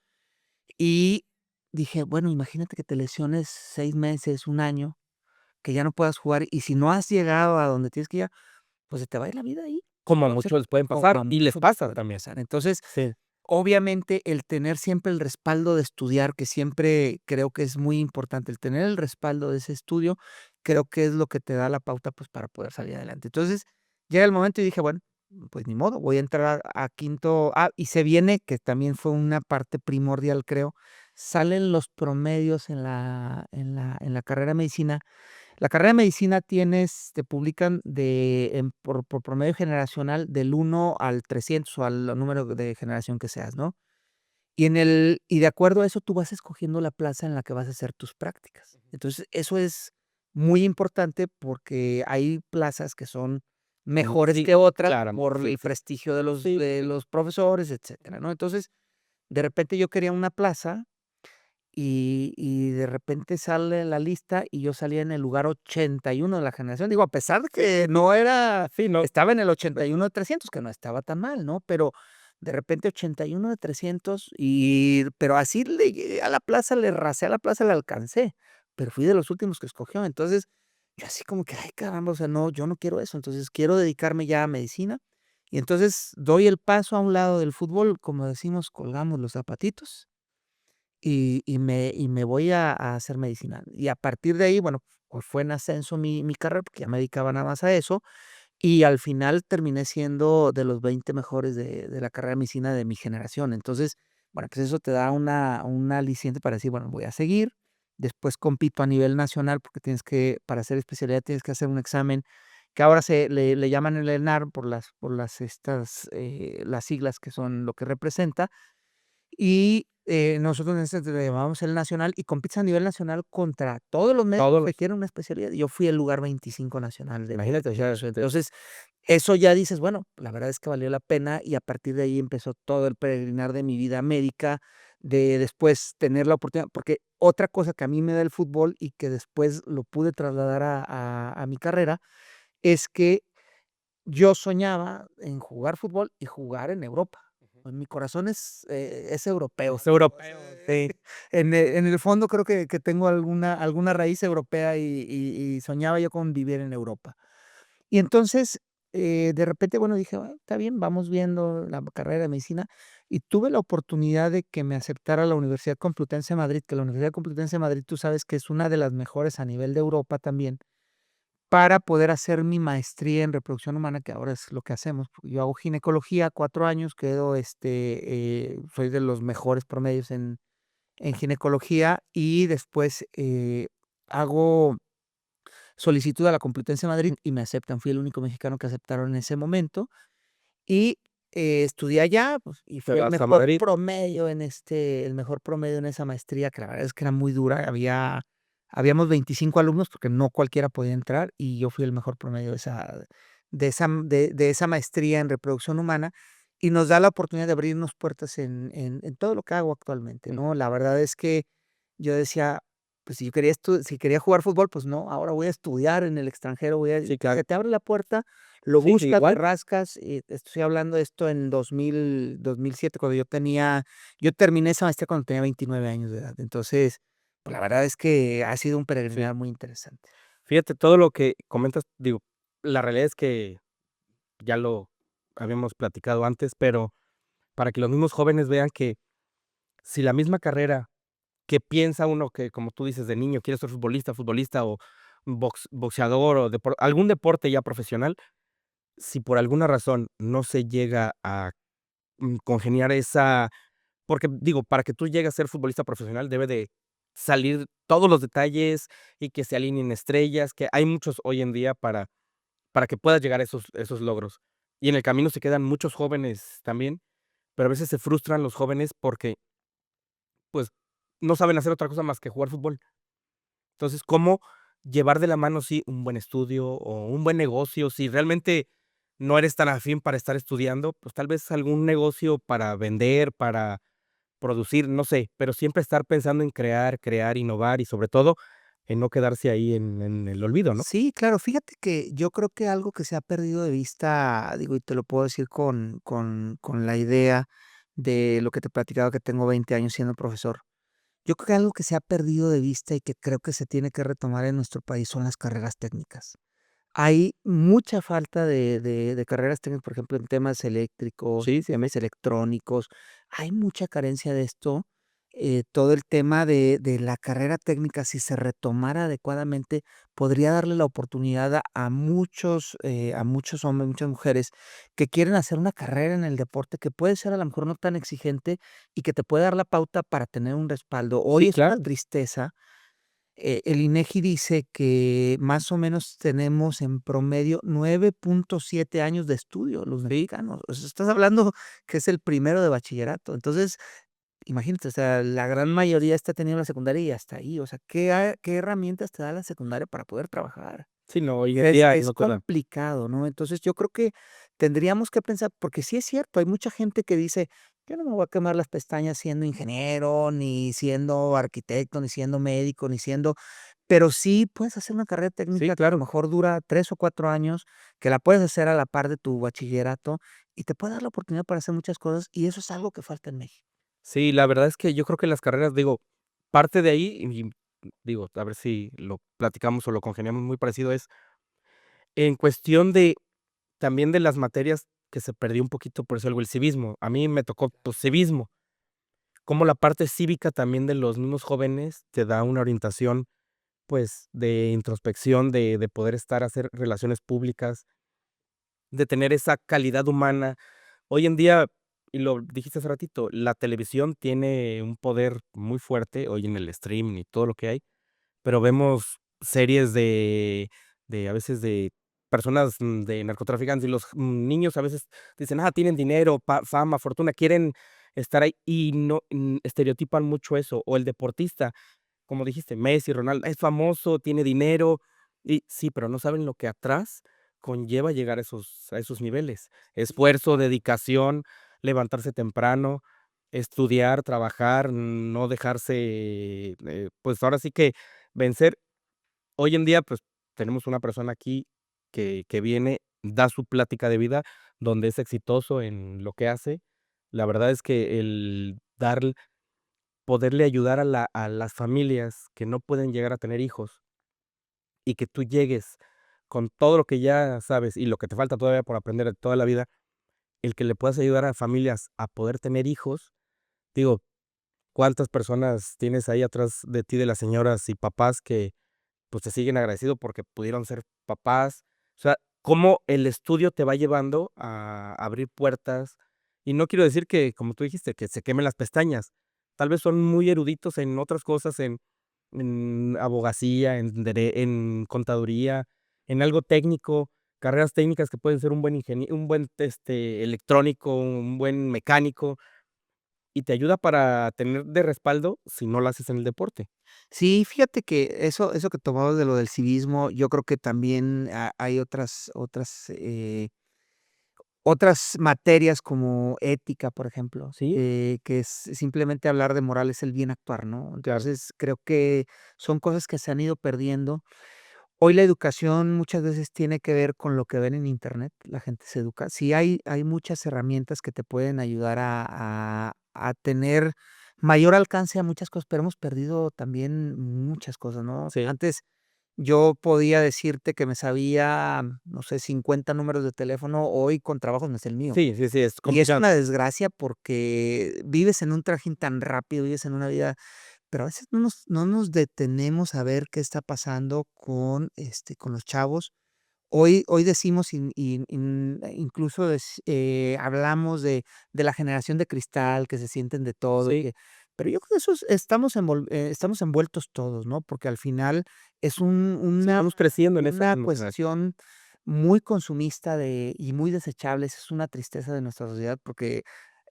y dije: "Bueno, imagínate que te lesiones 6 meses, un año, que ya no puedas jugar, y si no has llegado a donde tienes que llegar, pues se te va a ir la vida ahí". Como a Entonces, muchos les pueden como pasar, a y les muchos les pasa puede también. pasar. Entonces, Sí. obviamente, el tener siempre el respaldo de estudiar, que siempre creo que es muy importante, el tener el respaldo de ese estudio, creo que es lo que te da la pauta, pues, para poder salir adelante. Entonces, llega el momento y dije: "Bueno, pues ni modo, voy a entrar a quinto". Y se viene, que también fue una parte primordial, creo, salen los promedios en la carrera de medicina. La carrera de medicina te publican por promedio generacional del 1 al 300 o al número de generación que seas, ¿no? Y de acuerdo a eso, tú vas escogiendo la plaza en la que vas a hacer tus prácticas. Entonces, eso es muy importante porque hay plazas que son mejores Sí, que otras claro, por sí, el sí. prestigio de los Sí, de porque los profesores, etcétera, ¿no? Entonces, de repente yo quería una plaza y de repente sale la lista y yo salía en el lugar 81 de la generación. Digo, a pesar de que no era sí, no, estaba en el 81 de 300 que no estaba tan mal, ¿no? Pero de repente 81 de 300 pero así le llegué a la plaza, le rasé a la plaza, la alcancé, pero fui de los últimos que escogió. Entonces, yo así como que: "Ay, caramba, o sea, no, yo no quiero eso, entonces quiero dedicarme ya a medicina". Y entonces doy el paso a un lado del fútbol, como decimos, colgamos los zapatitos y me voy a hacer medicina. Y a partir de ahí, bueno, pues fue en ascenso mi carrera, porque ya me dedicaba nada más a eso, y al final terminé siendo de los 20 mejores de la carrera de medicina de mi generación. Entonces, bueno, pues eso te da un aliciente para decir: "Bueno, voy a seguir". Después compito a nivel nacional, porque para hacer especialidad tienes que hacer un examen que ahora le llaman el ENAR las siglas que son lo que representa. Y, nosotros en ese le llamamos el nacional, y compites a nivel nacional contra todos los médicos todos que los quieren una especialidad, y yo fui el lugar 25 nacional de imagínate, o sea, entonces, eso ya dices, bueno, la verdad es que valió la pena, y a partir de ahí empezó todo el peregrinar de mi vida médica, de después tener la oportunidad porque otra cosa que a mí me da el fútbol, y que después lo pude trasladar a mi carrera, es que yo soñaba en jugar fútbol y jugar en Europa. En mi corazón es europeo. Es europeo, sí. En el fondo creo que tengo alguna raíz europea y soñaba yo con vivir en Europa. Y entonces, de repente, bueno, dije: "Ah, está bien, vamos viendo la carrera de medicina", y tuve la oportunidad de que me aceptara la Universidad Complutense de Madrid, que la Universidad Complutense de Madrid, tú sabes que es una de las mejores a nivel de Europa también, para poder hacer mi maestría en reproducción humana, que ahora es lo que hacemos. Yo hago ginecología 4 años, quedo, soy de los mejores promedios en ginecología y después, hago solicitud a la Complutense de Madrid y me aceptan. Fui el único mexicano que aceptaron en ese momento y, estudié allá, pues, y Te fue vas a Madrid. el mejor promedio en esa maestría, que la verdad es que era muy dura. Habíamos 25 alumnos, porque no cualquiera podía entrar, y yo fui el mejor promedio de esa maestría en reproducción humana, y nos da la oportunidad de abrirnos puertas en todo lo que hago actualmente, Mm, ¿no? La verdad es que yo decía, pues, si quería jugar fútbol, pues no, ahora voy a estudiar en el extranjero, sí, claro. se te abre la puerta, lo Sí, sí, buscas, le igual. rascas, y estoy hablando de esto en 2007, cuando yo terminé esa maestría cuando tenía 29 años de edad. Entonces, pues, la verdad es que ha sido un Sí. peregrinar muy interesante. Fíjate, todo lo que comentas, digo, la realidad es que ya lo habíamos platicado antes, pero para que los mismos jóvenes vean que si la misma carrera que piensa uno que, como tú dices, de niño quiere ser futbolista o boxeador o algún deporte ya profesional, si por alguna razón no se llega a, congeniar esa porque digo, para que tú llegues a ser futbolista profesional debe de salir todos los detalles y que se alineen estrellas, que hay muchos hoy en día para que puedas llegar a esos logros. Y en el camino se quedan muchos jóvenes también, pero a veces se frustran los jóvenes porque, pues, no saben hacer otra cosa más que jugar fútbol. Entonces, ¿cómo llevar de la mano, sí, un buen estudio o un buen negocio? Si realmente no eres tan afín para estar estudiando, pues, tal vez algún negocio para vender, para producir, no sé, pero siempre estar pensando en crear, innovar y sobre todo en no quedarse ahí en el olvido, ¿no? Sí, claro, fíjate que yo creo que algo que se ha perdido de vista, digo, y te lo puedo decir con la idea de lo que te platicaba, que tengo 20 años siendo profesor. Yo creo que algo que se ha perdido de vista y que creo que se tiene que retomar en nuestro país son las carreras técnicas. Hay mucha falta de carreras técnicas, por ejemplo, en temas eléctricos, Sí, sí, temas electrónicos. Hay mucha carencia de esto. Todo el tema de la carrera técnica, si se retomara adecuadamente, podría darle la oportunidad a muchos hombres, muchas mujeres que quieren hacer una carrera en el deporte, que puede ser a lo mejor no tan exigente y que te puede dar la pauta para tener un respaldo. sí, Hoy es una claro. tristeza. El INEGI dice que más o menos tenemos en promedio 9.7 años de estudio los Sí, mexicanos. O sea, estás hablando que es el primero de bachillerato. Entonces, imagínate, o sea, la gran mayoría está teniendo la secundaria y hasta ahí. O sea, ¿qué herramientas te da la secundaria para poder trabajar? sí, no, hoy en Es día es no te dan. complicado, ¿no? Entonces, yo creo que tendríamos que pensar, porque sí es cierto, hay mucha gente que dice: "Yo no me voy a quemar las pestañas siendo ingeniero, ni siendo arquitecto, ni siendo médico, ni siendo", pero sí puedes hacer una carrera Sí, técnica que a lo claro. mejor dura 3 o 4 años, que la puedes hacer a la par de tu bachillerato y te puede dar la oportunidad para hacer muchas cosas, y eso es algo que falta en México. Sí, la verdad es que yo creo que las carreras, digo, parte de ahí, y digo, a ver si lo platicamos o lo congeniamos muy parecido, es en cuestión de también de las materias que se perdió un poquito, por eso algo el civismo. A mí me tocó, pues, civismo, como la parte cívica también de los mismos jóvenes te da una orientación, pues, de introspección, de poder hacer relaciones públicas, de tener esa calidad humana. Hoy en día, y lo dijiste hace ratito, la televisión tiene un poder muy fuerte, hoy en el streaming y todo lo que hay, pero vemos series a veces de personas, de narcotraficantes, y los, niños a veces dicen: "Ah, tienen dinero, fama, fortuna, quieren estar ahí", y no, estereotipan mucho eso. O el deportista, como dijiste, Messi, Ronaldo, es famoso, tiene dinero, y sí, pero no saben lo que atrás conlleva llegar a esos niveles. Esfuerzo, dedicación, levantarse temprano, estudiar, trabajar, no dejarse, pues, ahora sí que vencer. Hoy en día, pues, tenemos una persona aquí que viene, da su plática de vida, donde es exitoso en lo que hace, La verdad es que el poderle ayudar a las familias que no pueden llegar a tener hijos y que tú llegues con todo lo que ya sabes y lo que te falta todavía por aprender de toda la vida, el que le puedas ayudar a familias a poder tener hijos, digo, ¿cuántas personas tienes ahí atrás de ti, de las señoras y papás que, pues, te siguen agradecidos porque pudieron ser papás? O sea, cómo el estudio te va llevando a abrir puertas. Y no quiero decir que, como tú dijiste, que se quemen las pestañas. Tal vez son muy eruditos en otras cosas, en abogacía, en contaduría, en algo técnico, carreras técnicas que pueden ser un buen, electrónico, un buen mecánico, y te ayuda para tener de respaldo si no lo haces en el deporte. Sí, fíjate que eso que tomabas de lo del civismo, yo creo que también hay otras materias como ética, por ejemplo, Sí, que es simplemente hablar de moral es el bien actuar, ¿no? claro. Entonces, creo que son cosas que se han ido perdiendo. Hoy la educación muchas veces tiene que ver con lo que ven en Internet, la gente se educa. Sí hay muchas herramientas que te pueden ayudar a tener mayor alcance a muchas cosas, pero hemos perdido también muchas cosas, ¿no? Sí. Antes yo podía decirte que me sabía, no sé, 50 números de teléfono, hoy con trabajos me sé el mío. Sí, sí, sí, es Y es complicado. una desgracia porque vives en un trajín tan rápido, vives en una vida, pero a veces no nos detenemos a ver qué está pasando con los chavos. Hoy decimos incluso hablamos de la generación de cristal, que se sienten de todo, Sí, pero yo creo que estamos envueltos todos, ¿no? Porque al final es sí, una estamos creciendo en esa una generación. cuestión muy consumista y muy desechable. Es una tristeza de nuestra sociedad porque,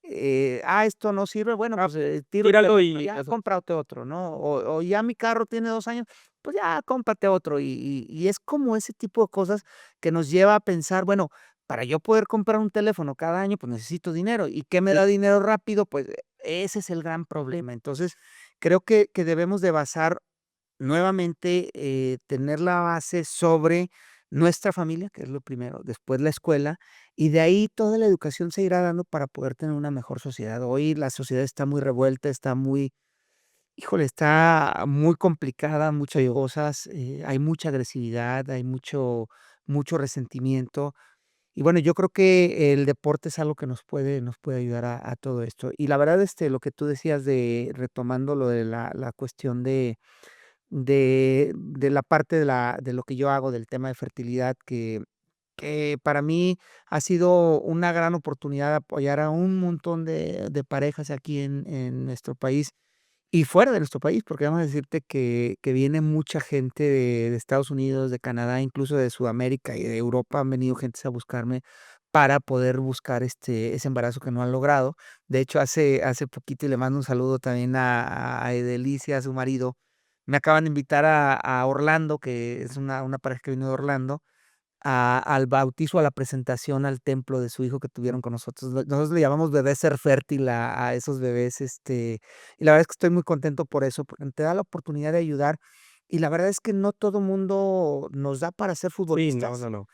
esto no sirve, bueno, Ah, pues, tiro el tíralo teléfono, y ya eso. cómprate otro, ¿no? O ya mi carro tiene 2 años, pues ya cómprate otro. Y es como ese tipo de cosas que nos lleva a pensar, bueno, para yo poder comprar un teléfono cada año, pues necesito dinero. ¿Y qué me Sí, da dinero rápido? Pues ese es el gran problema. Entonces, creo que debemos de basar nuevamente, tener la base sobre nuestra familia, que es lo primero, después la escuela, y de ahí toda la educación se irá dando para poder tener una mejor sociedad. Hoy la sociedad está muy revuelta, está muy, híjole, está muy complicada, muchas cosas, hay mucha agresividad, hay mucho resentimiento. Y bueno, yo creo que el deporte es algo que nos puede ayudar a todo esto. Y la verdad, lo que tú decías de retomando lo de la cuestión de la parte de lo que yo hago, del tema de fertilidad, que para mí ha sido una gran oportunidad de apoyar a un montón de parejas aquí en nuestro país y fuera de nuestro país, porque vamos a decirte que viene mucha gente de Estados Unidos, de Canadá, incluso de Sudamérica y de Europa, han venido gentes a buscarme para poder buscar, ese embarazo que no han logrado. De hecho, hace poquito, y le mando un saludo también a Edelicia, a su marido, me acaban de invitar a Orlando, que es una pareja que vino de Orlando, al bautizo, a la presentación al templo de su hijo que tuvieron con nosotros. Nosotros le llamamos bebé ser fértil a esos bebés, y la verdad es que estoy muy contento por eso, porque te da la oportunidad de ayudar, y la verdad es que no todo mundo nos da para ser sí, no, futbolistas. no, no.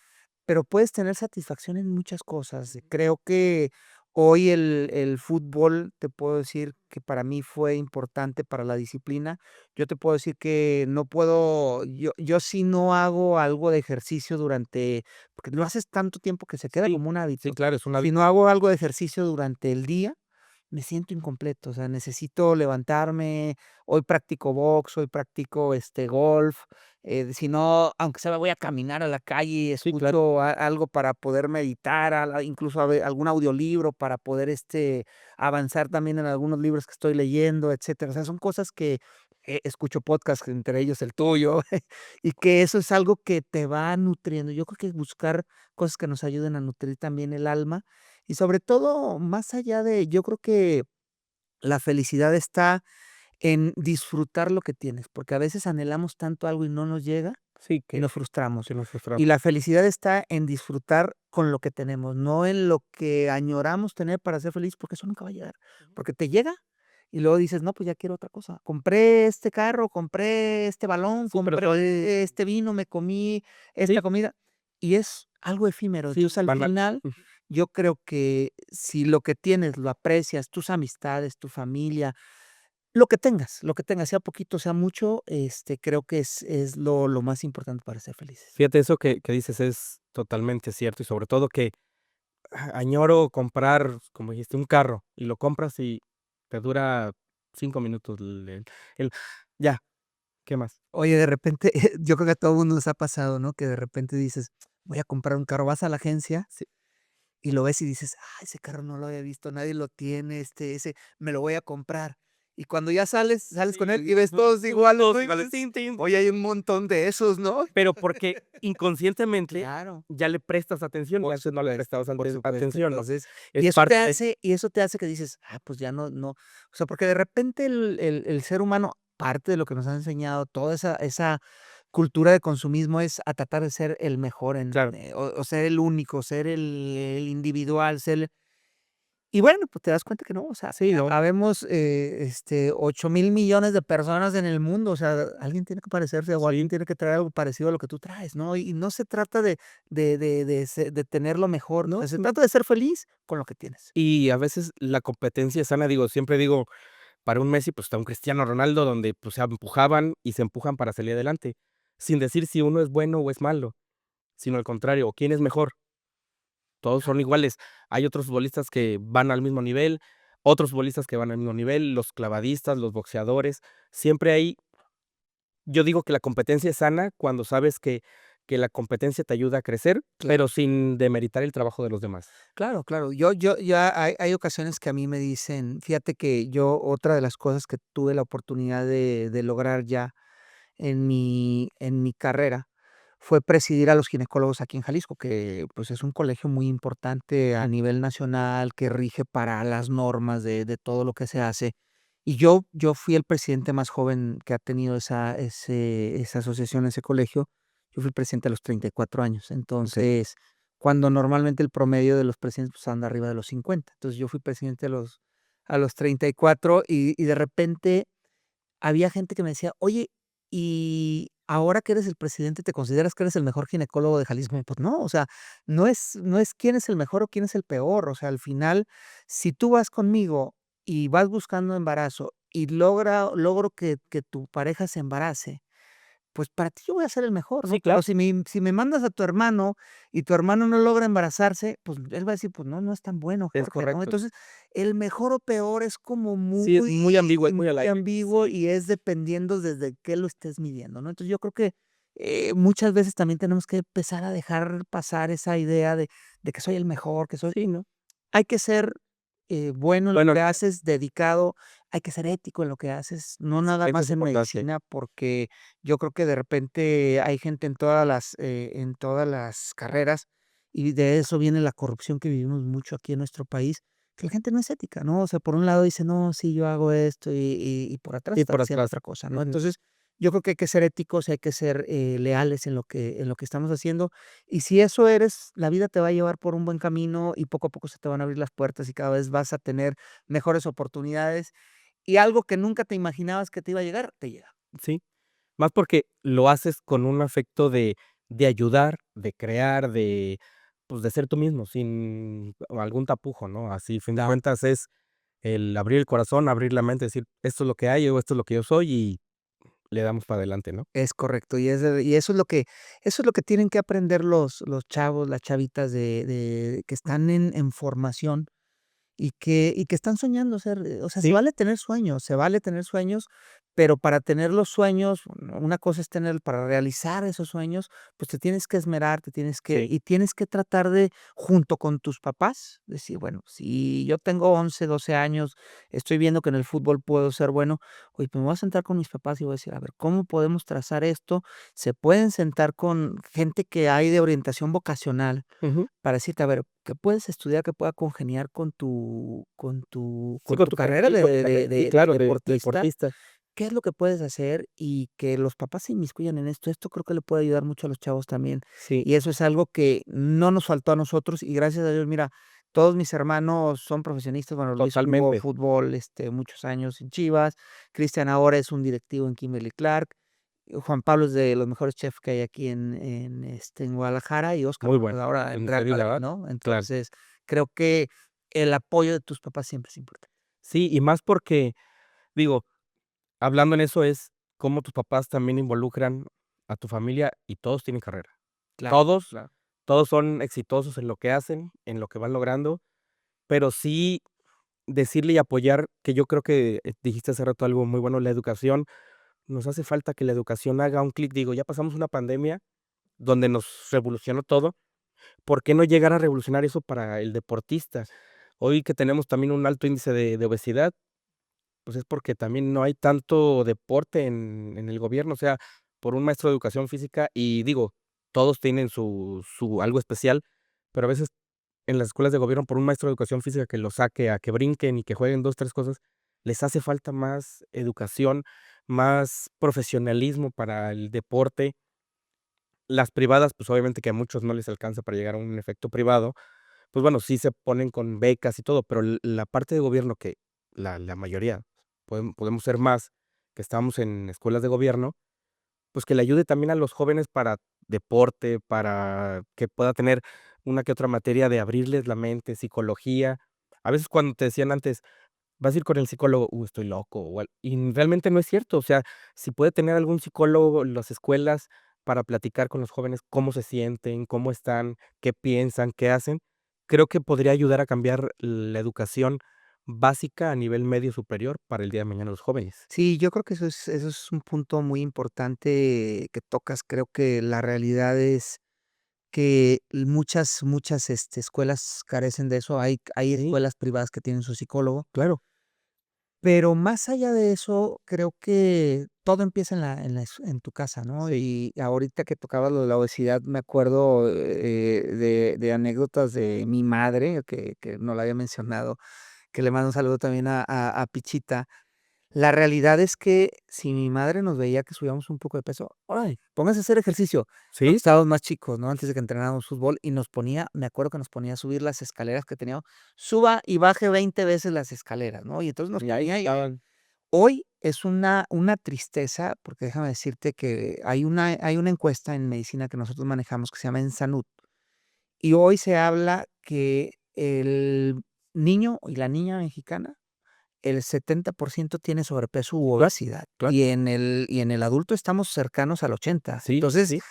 Pero puedes tener satisfacción en muchas cosas. Creo que hoy el fútbol, te puedo decir que para mí fue importante para la disciplina. Yo te puedo decir que no puedo, yo si no hago algo de ejercicio porque lo haces tanto tiempo que se queda Sí, como un sí, hábito. claro, es un Si hábito. no hago algo de ejercicio durante el día, me siento incompleto, o sea, necesito levantarme. Hoy practico box, hoy practico, golf, si no, aunque sea me voy a caminar a la calle y Sí, claro. escucho algo para poder meditar, incluso algún audiolibro para poder, avanzar también en algunos libros que estoy leyendo, etcétera. O sea, son cosas que, escucho podcasts, entre ellos el tuyo, y que eso es algo que te va nutriendo. Yo creo que buscar cosas que nos ayuden a nutrir también el alma y sobre todo, más allá yo creo que la felicidad está en disfrutar lo que tienes, porque a veces anhelamos tanto algo y no nos llega Sí, y que nos frustramos. nos frustramos. Y la felicidad está en disfrutar con lo que tenemos, no en lo que añoramos tener para ser feliz, porque eso nunca va a llegar, Ujú. porque te llega y luego dices: "No, pues ya quiero otra cosa. Compré este carro, compré este balón, Sí, pero compré este vino, me comí esta sí, comida", y es algo efímero. sí, Entonces, al banal. final Ujú. yo creo que si lo que tienes lo aprecias, tus amistades, tu familia, lo que tengas, sea poquito, sea mucho, creo que es lo más importante para ser felices. Fíjate, eso que dices es totalmente cierto, y sobre todo que añoro comprar, como dijiste, un carro, y lo compras y te dura 5 minutos el ya, ¿qué más? Oye, de repente, yo creo que a todo mundo nos ha pasado, ¿no? Que de repente dices: "Voy a comprar un carro", vas a la agencia Sí, y lo ves y dices: ese carro no lo había visto, nadie lo tiene, ese me lo voy a comprar". Y cuando ya sales con él y ves todos iguales, todos ¿no? Y iguales, dices: tin, tin. "Oye, hay un montón de esos", ¿no? Pero porque inconscientemente Claro, ya le prestas atención, y por antes no le supuesto, prestabas por supuesto. atención, ¿no? Entonces, Es parte y eso te hace que dices: pues ya no", o sea, porque de repente el ser humano, parte de lo que nos ha enseñado toda esa cultura de consumismo es a tratar de ser el mejor claro, o ser el único, ser el individual, ser y bueno, pues te das cuenta que no, o sea, sí, ¿no? habemos, 8,000,000,000 de personas en el mundo, o sea, alguien tiene que parecerse o alguien Sí. tiene que traer algo parecido a lo que tú traes, ¿no? Y no se trata de tener lo mejor, o No, sea, se trata de ser feliz con lo que tienes. y a veces la competencia sana, digo, siempre digo, para un Messi, pues, está un Cristiano Ronaldo donde, pues, se empujaban y se empujan para salir adelante, sin decir si uno es bueno o es malo, sino al contrario, o quién es mejor. Todos son iguales. Hay otros futbolistas que van al mismo nivel, otros futbolistas que van al mismo nivel, los clavadistas, los boxeadores. Siempre hay yo digo que la competencia es sana cuando sabes que la competencia te ayuda a crecer, pero sin demeritar el trabajo de los demás. Claro, claro. Yo ya hay ocasiones que a mí me dicen fíjate que yo otra de las cosas que tuve la oportunidad de lograr ya en mi carrera fue presidir a los ginecólogos aquí en Jalisco, que, pues, es un colegio muy importante a nivel nacional, que rige para las normas de todo lo que se hace. Y yo fui el presidente más joven que ha tenido esa asociación, ese colegio. Yo fui presidente a los 34 años. Okey. Entonces, cuando normalmente el promedio de los presidentes, pues, anda arriba de los 50. Entonces, yo fui presidente a los 34 y de repente había gente que me decía: "Oye, y ahora que eres el presidente, ¿te consideras que eres el mejor ginecólogo de Jalisco?". Pues no, o sea, no es quién es el mejor o quién es el peor, o sea, al final, si tú vas conmigo y vas buscando embarazo y logro que tu pareja se embarace, pues para ti yo voy a ser el mejor, ¿no? Sí, claro, Pero si me mandas a tu hermano y tu hermano no logra embarazarse, pues él va a decir: "Pues no es tan bueno es Jorge", ¿no? correcto. Entonces, el mejor o peor es como Sí, es muy ambiguo, es muy al muy aire. ambiguo y es dependiendo desde qué lo estés midiendo, ¿no? Entonces, yo creo que, muchas veces también tenemos que empezar a dejar pasar esa idea de que soy el mejor, que soy Sí, ¿no? hay que ser, bueno en lo Bueno, que haces, dedicado, hay que ser ético en lo que haces, no nada eso es más en importante. medicina, porque yo creo que de repente hay gente en todas las carreras, y de eso viene la corrupción que vivimos mucho aquí en nuestro país, que la gente no es ética, ¿no? O sea, por un lado dice: "No, sí, yo hago esto", y por atrás Y están por haciendo atrás. otra cosa, ¿no? Ujú. Entonces, yo creo que hay que ser éticos, hay que ser, leales en lo que estamos haciendo, y si eso eres, la vida te va a llevar por un buen camino y poco a poco se te van a abrir las puertas y cada vez vas a tener mejores oportunidades y algo que nunca te imaginabas que te iba a llegar, te llega. Sí. Más porque lo haces con un afecto de ayudar, de crear, de, pues, de ser tú mismo, sin algún tapujo, ¿no? Así, fin de cuentas, es el abrir el corazón, abrir la mente, decir: "Esto es lo que hay, o esto es lo que yo soy", y le damos para adelante, ¿no? Es correcto, y eso es lo que tienen que aprender los chavos, las chavitas de que están en formación. Y que están soñando ser, o sea, se Sí, vale tener sueños, se vale tener sueños, pero para tener los sueños, una cosa es tener para realizar esos sueños, pues te tienes que esmerar, sí. tienes que tratar de, junto con tus papás, decir, bueno, si yo tengo 11 12 años, estoy viendo que en el fútbol puedo ser bueno, oye, pues me voy a sentar con mis papás y voy a decir, a ver, ¿cómo podemos trazar esto? Se pueden sentar con gente que hay de orientación vocacional Ujú. para decirte, a ver, ¿qué puedes estudiar que pueda congeniar con tu Sí, con con tu tu carrera perfil, con tu sí, de claro, de deportista? deportista. ¿Qué es lo que puedes hacer? Y que los papás se inmiscuyan en esto. Esto creo que le puede ayudar mucho a los chavos también. Sí, Y eso es algo que no nos faltó a nosotros, y gracias a Dios, mira, todos mis hermanos son profesionistas. Bueno, Luis jugó totalmente. fútbol, muchos años en Chivas, Cristian ahora es un directivo en Kimberly-Clark, Juan Pablo es de los mejores chefs que hay aquí en Guadalajara, y Óscar, Muy pues, bueno. ahora en En Real serio, la Madrid, verdad, ¿no? claro. Entonces, creo que el apoyo de tus papás siempre es importante. Sí, y más porque, digo, hablando en eso es cómo tus papás también involucran a tu familia y todos tienen carrera. Claro, Todos, claro. todos son exitosos en lo que hacen, en lo que van logrando, pero sí decirle y apoyar, que yo creo que, dijiste hace rato algo muy bueno, la educación, nos hace falta que la educación haga un clic. Digo, ya pasamos una pandemia donde nos revolucionó todo, ¿por qué no llegar a revolucionar eso para el deportista? Hoy que tenemos también un alto índice de obesidad, pues es porque también no hay tanto deporte en el gobierno, o sea, por un maestro de educación física y digo, todos tienen su algo especial, pero a veces en las escuelas de gobierno, por un maestro de educación física que los saque a que brinquen y que jueguen 2 3 cosas, les hace falta más educación, más profesionalismo para el deporte. Las privadas, pues, obviamente que a muchos no les alcanza para llegar a un efecto privado, pues, bueno, sí se ponen con becas y todo, pero la parte de gobierno que la mayoría podemos ser más, que estamos en escuelas de gobierno, pues, que le ayude también a los jóvenes para deporte, para que pueda tener una que otra materia de abrirles la mente, psicología. A veces cuando te decían antes: "Vas a ir con el psicólogo", estoy loco", o al y realmente no es cierto, o sea, si puede tener algún psicólogo en las escuelas para platicar con los jóvenes cómo se sienten, cómo están, qué piensan, qué hacen, creo que podría ayudar a cambiar la educación básica a nivel medio superior para el día de mañana los jóvenes. Sí, yo creo que eso es un punto muy importante que tocas. Creo que la realidad es que muchas, escuelas carecen de eso. Hay Sí, escuelas privadas que tienen su psicólogo, claro. pero más allá de eso, creo que todo empieza en tu casa, ¿no? Y ahorita que tocabas lo de la obesidad, me acuerdo, de anécdotas de mi madre, que no la había mencionado, que le mando un saludo también a Pichita. La realidad es que si mi madre nos veía que subíamos un poco de peso, órale, póngase a hacer ejercicio. Nosotros Sí, estábamos más chicos, ¿no? Antes de que entrenáramos fútbol y me acuerdo que nos ponía a subir las escaleras que teníamos, suba y baje 20 veces las escaleras, ¿no? Y entonces nos y ahí ponía y estaban. hoy es una tristeza, porque déjame decirte que hay una encuesta en medicina que nosotros manejamos que se llama Ensanud, y hoy se habla que el niño y la niña mexicana el 70% tiene sobrepeso u Claro, obesidad, claro. y en el adulto estamos cercanos al 80. Sí, sí, Entonces, sí.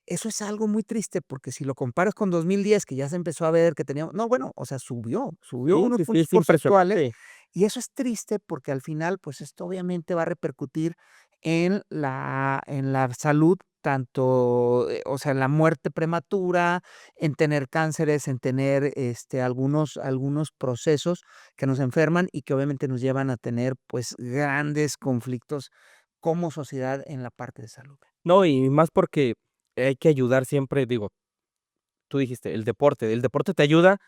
eso es algo muy triste, porque si lo comparas con 2010, que ya se empezó a ver que teníamos no, bueno, o sea, subió Sí, unos sí, sí, puntos es porcentuales, impresionante. y eso es triste, porque al final, pues, esto obviamente va a repercutir en la salud, tanto, o sea, en la muerte prematura, en tener cánceres, en tener, algunos procesos que nos enferman y que obviamente nos llevan a tener, pues, grandes conflictos como sociedad en la parte de salud. No, y más porque hay que ayudar siempre, digo, tú dijiste, el deporte te ayuda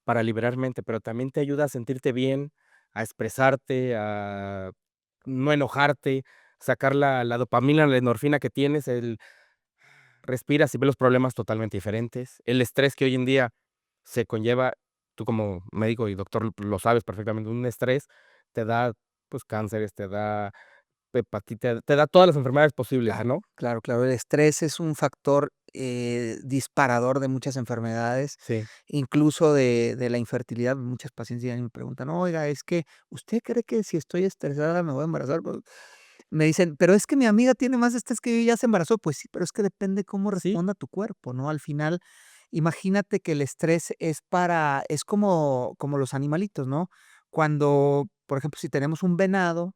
para liberar mente, pero también te ayuda a sentirte bien, a expresarte, a no enojarte, sacar la dopamina, la endorfina que tienes, el respiras y ves los problemas totalmente diferentes. El estrés que hoy en día se conlleva, tú como médico y doctor lo sabes perfectamente, un estrés te da, pues, cánceres, te da hepatitis, te da todas las enfermedades posibles, Claro, ¿no? claro, claro. El estrés es un factor, disparador de muchas enfermedades, Sí, incluso de la infertilidad. Muchas pacientes llegan y me preguntan: "Oiga, es que, ¿usted cree que si estoy estresada me voy a embarazar?". Pues, me dicen: "Pero es que mi amiga tiene más estrés que yo y ya se embarazó". Pues sí, pero es que depende cómo sí, responda tu cuerpo, ¿no? Al final, imagínate que el estrés es como los animalitos, ¿no? Cuando, por ejemplo, si tenemos un venado,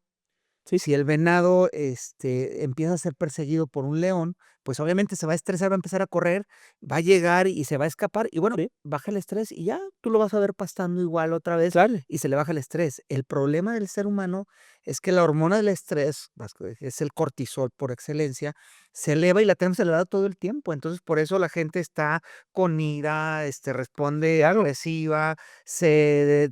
sí, si el venado, empieza a ser perseguido por un león, pues, obviamente se va a estresar, va a empezar a correr, va a llegar y se va a escapar, y bueno, sí, baja el estrés y ya, tú lo vas a ver pastando igual otra vez claro. y se le baja el estrés. El problema del ser humano es que la hormona del estrés, las que es el cortisol por excelencia, se eleva y la tenemos elevada todo el tiempo. Entonces, por eso la gente está con ira, responde Claro. agresiva, se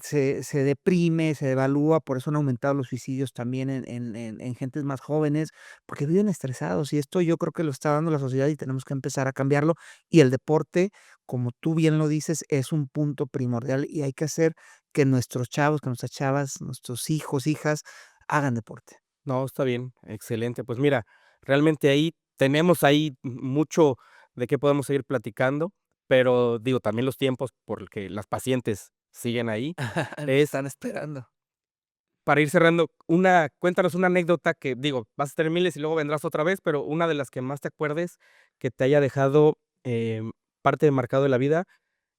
deprime, se devalúa, por eso han aumentado los suicidios también en gentes más jóvenes, porque viven estresados, y esto yo creo que lo está dando la sociedad y tenemos que empezar a cambiarlo. Y el deporte, como tú bien lo dices, es un punto primordial y hay que hacer que nuestros chavos, que nuestras chavas, nuestros hijos, hijas, hagan deporte. No, está bien, excelente. Pues mira, realmente ahí tenemos ahí mucho de qué podemos seguir platicando, pero digo, también los tiempos porque las pacientes siguen ahí, Nos es están esperando. para ir cerrando, cuéntanos una anécdota que, digo, vas a tener miles y luego vendrás otra vez, pero una de las que más te acuerdes que te haya dejado, parte de marcado de la vida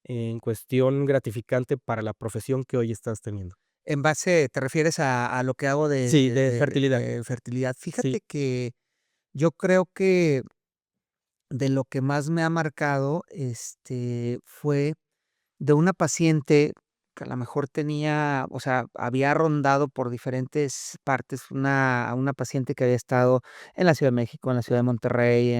en cuestión gratificante para la profesión que hoy estás teniendo. En base, ¿te refieres a lo que hago de Sí, de de de fertilidad. de fertilidad? Sí, Fíjate que yo creo que de lo que más me ha marcado, fue de una paciente que a lo mejor tenía, o sea, había rondado por diferentes partes, una paciente que había estado en la Ciudad de México, en la Ciudad de Monterrey,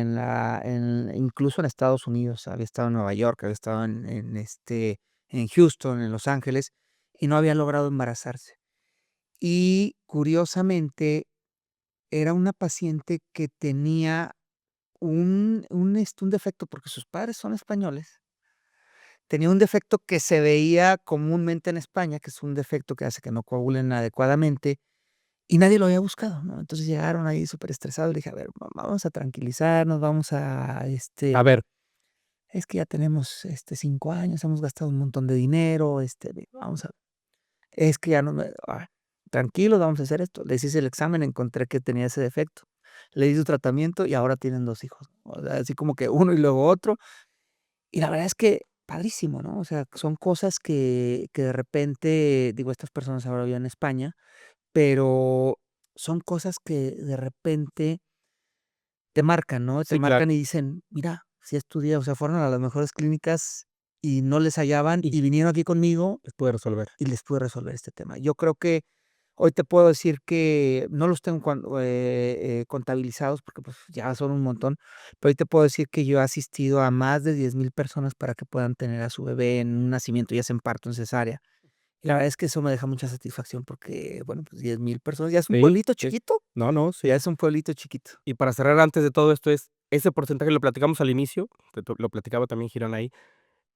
incluso en Estados Unidos, había estado en Nueva York, había estado en Houston, en Los Ángeles, y no había logrado embarazarse. Y curiosamente, era una paciente que tenía un defecto, porque sus padres son españoles. Tenía un defecto que se veía comúnmente en España, que es un defecto que hace que no coagulen adecuadamente, y nadie lo había buscado, ¿no? Entonces llegaron ahí superestresados, le dije: "A ver, vamos a tranquilizarnos, a ver, es que ya tenemos, 5 años, hemos gastado un montón de dinero, vamos a es que ya no me tranquilos, vamos a hacer esto". Les hice el examen, encontré que tenía ese defecto. Le di su tratamiento y ahora tienen 2 hijos. O sea, así como que uno y luego otro. Y la verdad es que padrísimo, ¿no? O sea, son cosas que de repente, digo, estas personas ahora viven en España, pero son cosas que de repente te marcan, ¿no? Te sí, claro. marcan y dicen: "Mira, sí estudié", o sea, fueron a las mejores clínicas y no les hallaban, Y y vinieron aquí conmigo les puede resolver. y les pude resolver este tema. Yo creo que hoy te puedo decir que no los tengo contabilizados porque, pues, ya son un montón, pero hoy te puedo decir que yo he asistido a más de 10,000 personas para que puedan tener a su bebé en un nacimiento, ya sea en parto, en cesárea. Y la verdad es que eso me deja mucha satisfacción porque, bueno, pues 10,000 personas, ya es un Sí, pueblito sí. chiquito, No, no, ya sí. es un pueblito chiquito. Y para cerrar antes de todo esto es, ese porcentaje lo platicamos al inicio, lo platicaba también Girón ahí,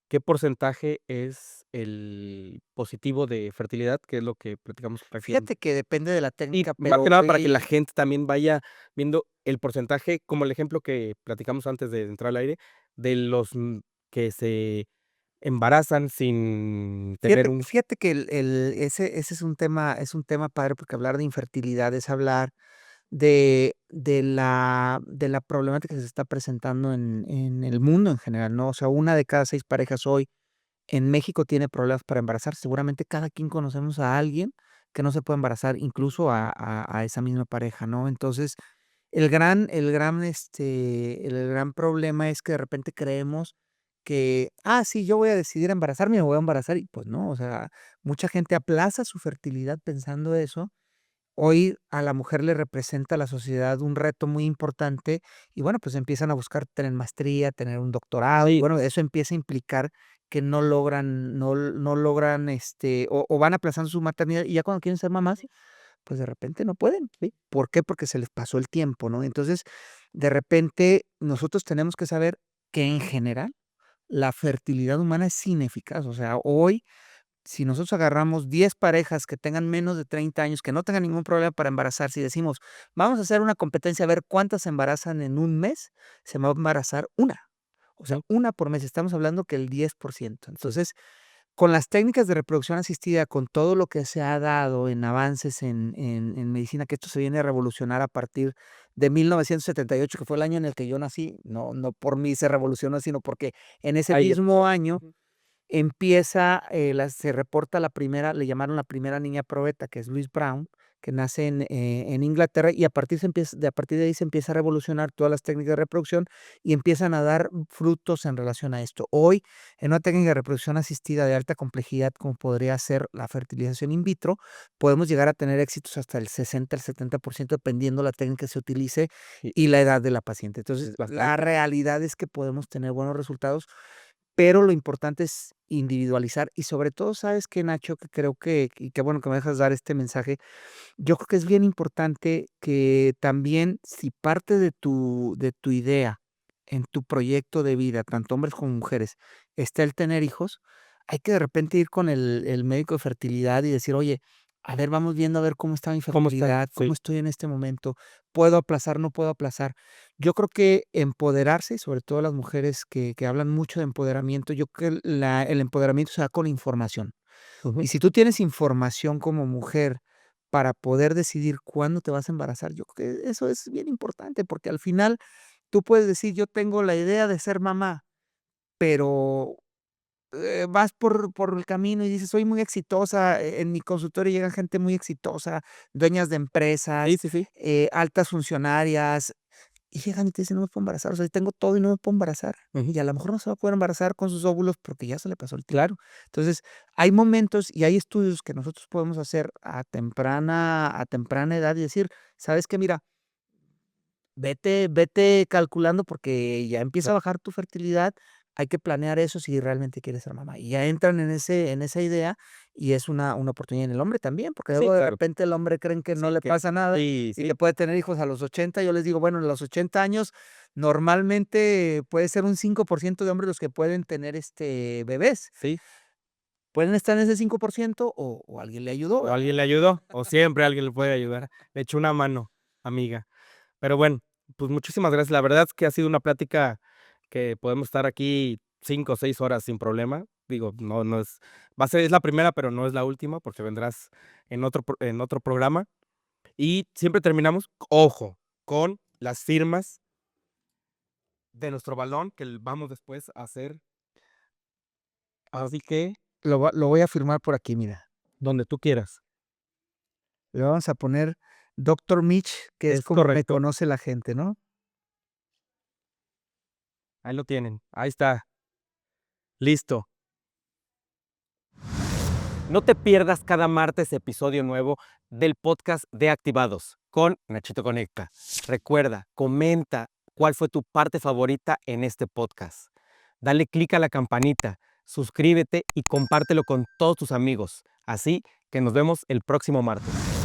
¿qué porcentaje es el positivo de fertilidad? Que es lo que platicamos prácticamente. Fíjate que depende de la Y técnica, más que pero nada para que la hoy gente también vaya viendo el porcentaje, como el ejemplo que platicamos antes de entrar al aire, de los, que se embarazan sin tener un fíjate que ese es un tema padre, porque hablar de infertilidad es hablar de la problemática que se está presentando en el mundo en general, ¿no? O sea, una de cada 6 parejas hoy en México tiene problemas para embarazarse. Seguramente cada quien conocemos a alguien que no se puede embarazar, incluso a esa misma pareja, ¿no? Entonces, el gran problema es que de repente creemos que: "Ah, sí, yo voy a decidir embarazarme, me voy a embarazar", y pues no, o sea, mucha gente aplaza su fertilidad pensando eso. Hoy a la mujer le representa a la sociedad un reto muy importante y bueno, pues empiezan a buscar tener maestría, tener un doctorado y sí, bueno, eso empieza a implicar que no logran, o van aplazando su maternidad y ya cuando quieren ser mamás, pues de repente no pueden, ¿sí? ¿Por qué? Porque se les pasó el tiempo, ¿no? Entonces, de repente nosotros tenemos que saber que en general la fertilidad humana es ineficaz, o sea, hoy si nosotros agarramos 10 parejas que tengan menos de 30 años, que no tengan ningún problema para embarazarse y decimos: "Vamos a hacer una competencia a ver cuántas se embarazan en un mes", se va a embarazar una. O sea, sí, una por mes. Estamos hablando que el 10%. Entonces, con las técnicas de reproducción asistida, con todo lo que se ha dado en avances en medicina, que esto se viene a revolucionar a partir de 1978, que fue el año en el que yo nací, no por mí se revolucionó, sino porque en ese ahí mismo año empieza, se reporta la primera, le llamaron la primera niña probeta, que es Louise Brown, que nace en Inglaterra, y a partir de ahí se empieza a revolucionar todas las técnicas de reproducción y empiezan a dar frutos en relación a esto. Hoy, en una técnica de reproducción asistida de alta complejidad, como podría ser la fertilización in vitro, podemos llegar a tener éxitos hasta el 60, el 70%, dependiendo la técnica que se utilice y y la edad de la paciente. Entonces, es la bastante. realidad es que podemos tener buenos resultados, pero lo importante es individualizar y sobre todo, ¿sabes qué, Nacho? Que creo que y qué bueno que me dejas dar este mensaje. Yo creo que es bien importante que también si parte de tu idea en tu proyecto de vida, tanto hombres como mujeres, está el tener hijos, hay que de repente ir con el médico de fertilidad y decir: "Oye, A ver, vamos viendo a ver cómo está mi ¿Cómo está? fertilidad, cómo Sí. estoy en este momento, puedo aplazar, no puedo aplazar. Yo creo que empoderarse, y sobre todo las mujeres que hablan mucho de empoderamiento, yo creo que el empoderamiento se da con información. Ujú. Y si tú tienes información como mujer para poder decidir cuándo te vas a embarazar, yo creo que eso es bien importante, porque al final tú puedes decir: "Yo tengo la idea de ser mamá", pero vas por el camino y dices: "Soy muy exitosa", en mi consultorio llega gente muy exitosa, dueñas de Sí, empresas, sí, sí. altas funcionarias, y llegan y te dicen: "No me puedo embarazar, o sea, tengo todo y no me puedo embarazar". Ujú. Y a lo mejor no se va a poder embarazar con sus óvulos porque ya se le pasó el tiempo. Entonces, hay momentos y hay estudios que nosotros podemos hacer a temprana edad y decir: "¿Sabes qué? Mira, vete calculando porque ya empieza a bajar tu fertilidad, hay que planear eso si realmente quieres ser mamá". Y ya entran en esa idea y es una oportunidad en el hombre también, porque Sí, luego de claro. repente el hombre creen que no Sí, le que pasa nada sí, y sí, que puede tener hijos a los 80. Yo les digo, bueno, en los 80 años normalmente puede ser un 5% de hombres los que pueden tener, bebés. sí. Pueden estar en ese 5% o alguien le ayudó, O ¿verdad? alguien le ayudó, o siempre alguien le puede ayudar. Le echó una mano, amiga. Pero bueno, pues muchísimas gracias. La verdad es que ha sido una plática que podemos estar aquí 5 o 6 horas sin problema. Digo, no es es la primera, pero no es la última, porque vendrás en otro programa. Y siempre terminamos, ojo, con las firmas de nuestro balón, que vamos después a hacer. Así que, Lo voy a firmar por aquí, mira. donde tú quieras. Le vamos a poner Doctor Mitch, que es Es como me correcto. conoce la gente, ¿no? Ahí lo tienen. Ahí está. Listo. No te pierdas cada martes episodio nuevo del podcast de Activados con Nachito Conecta. Recuerda, comenta cuál fue tu parte favorita en este podcast. Dale click a la campanita, suscríbete y compártelo con todos tus amigos. Así que nos vemos el próximo martes.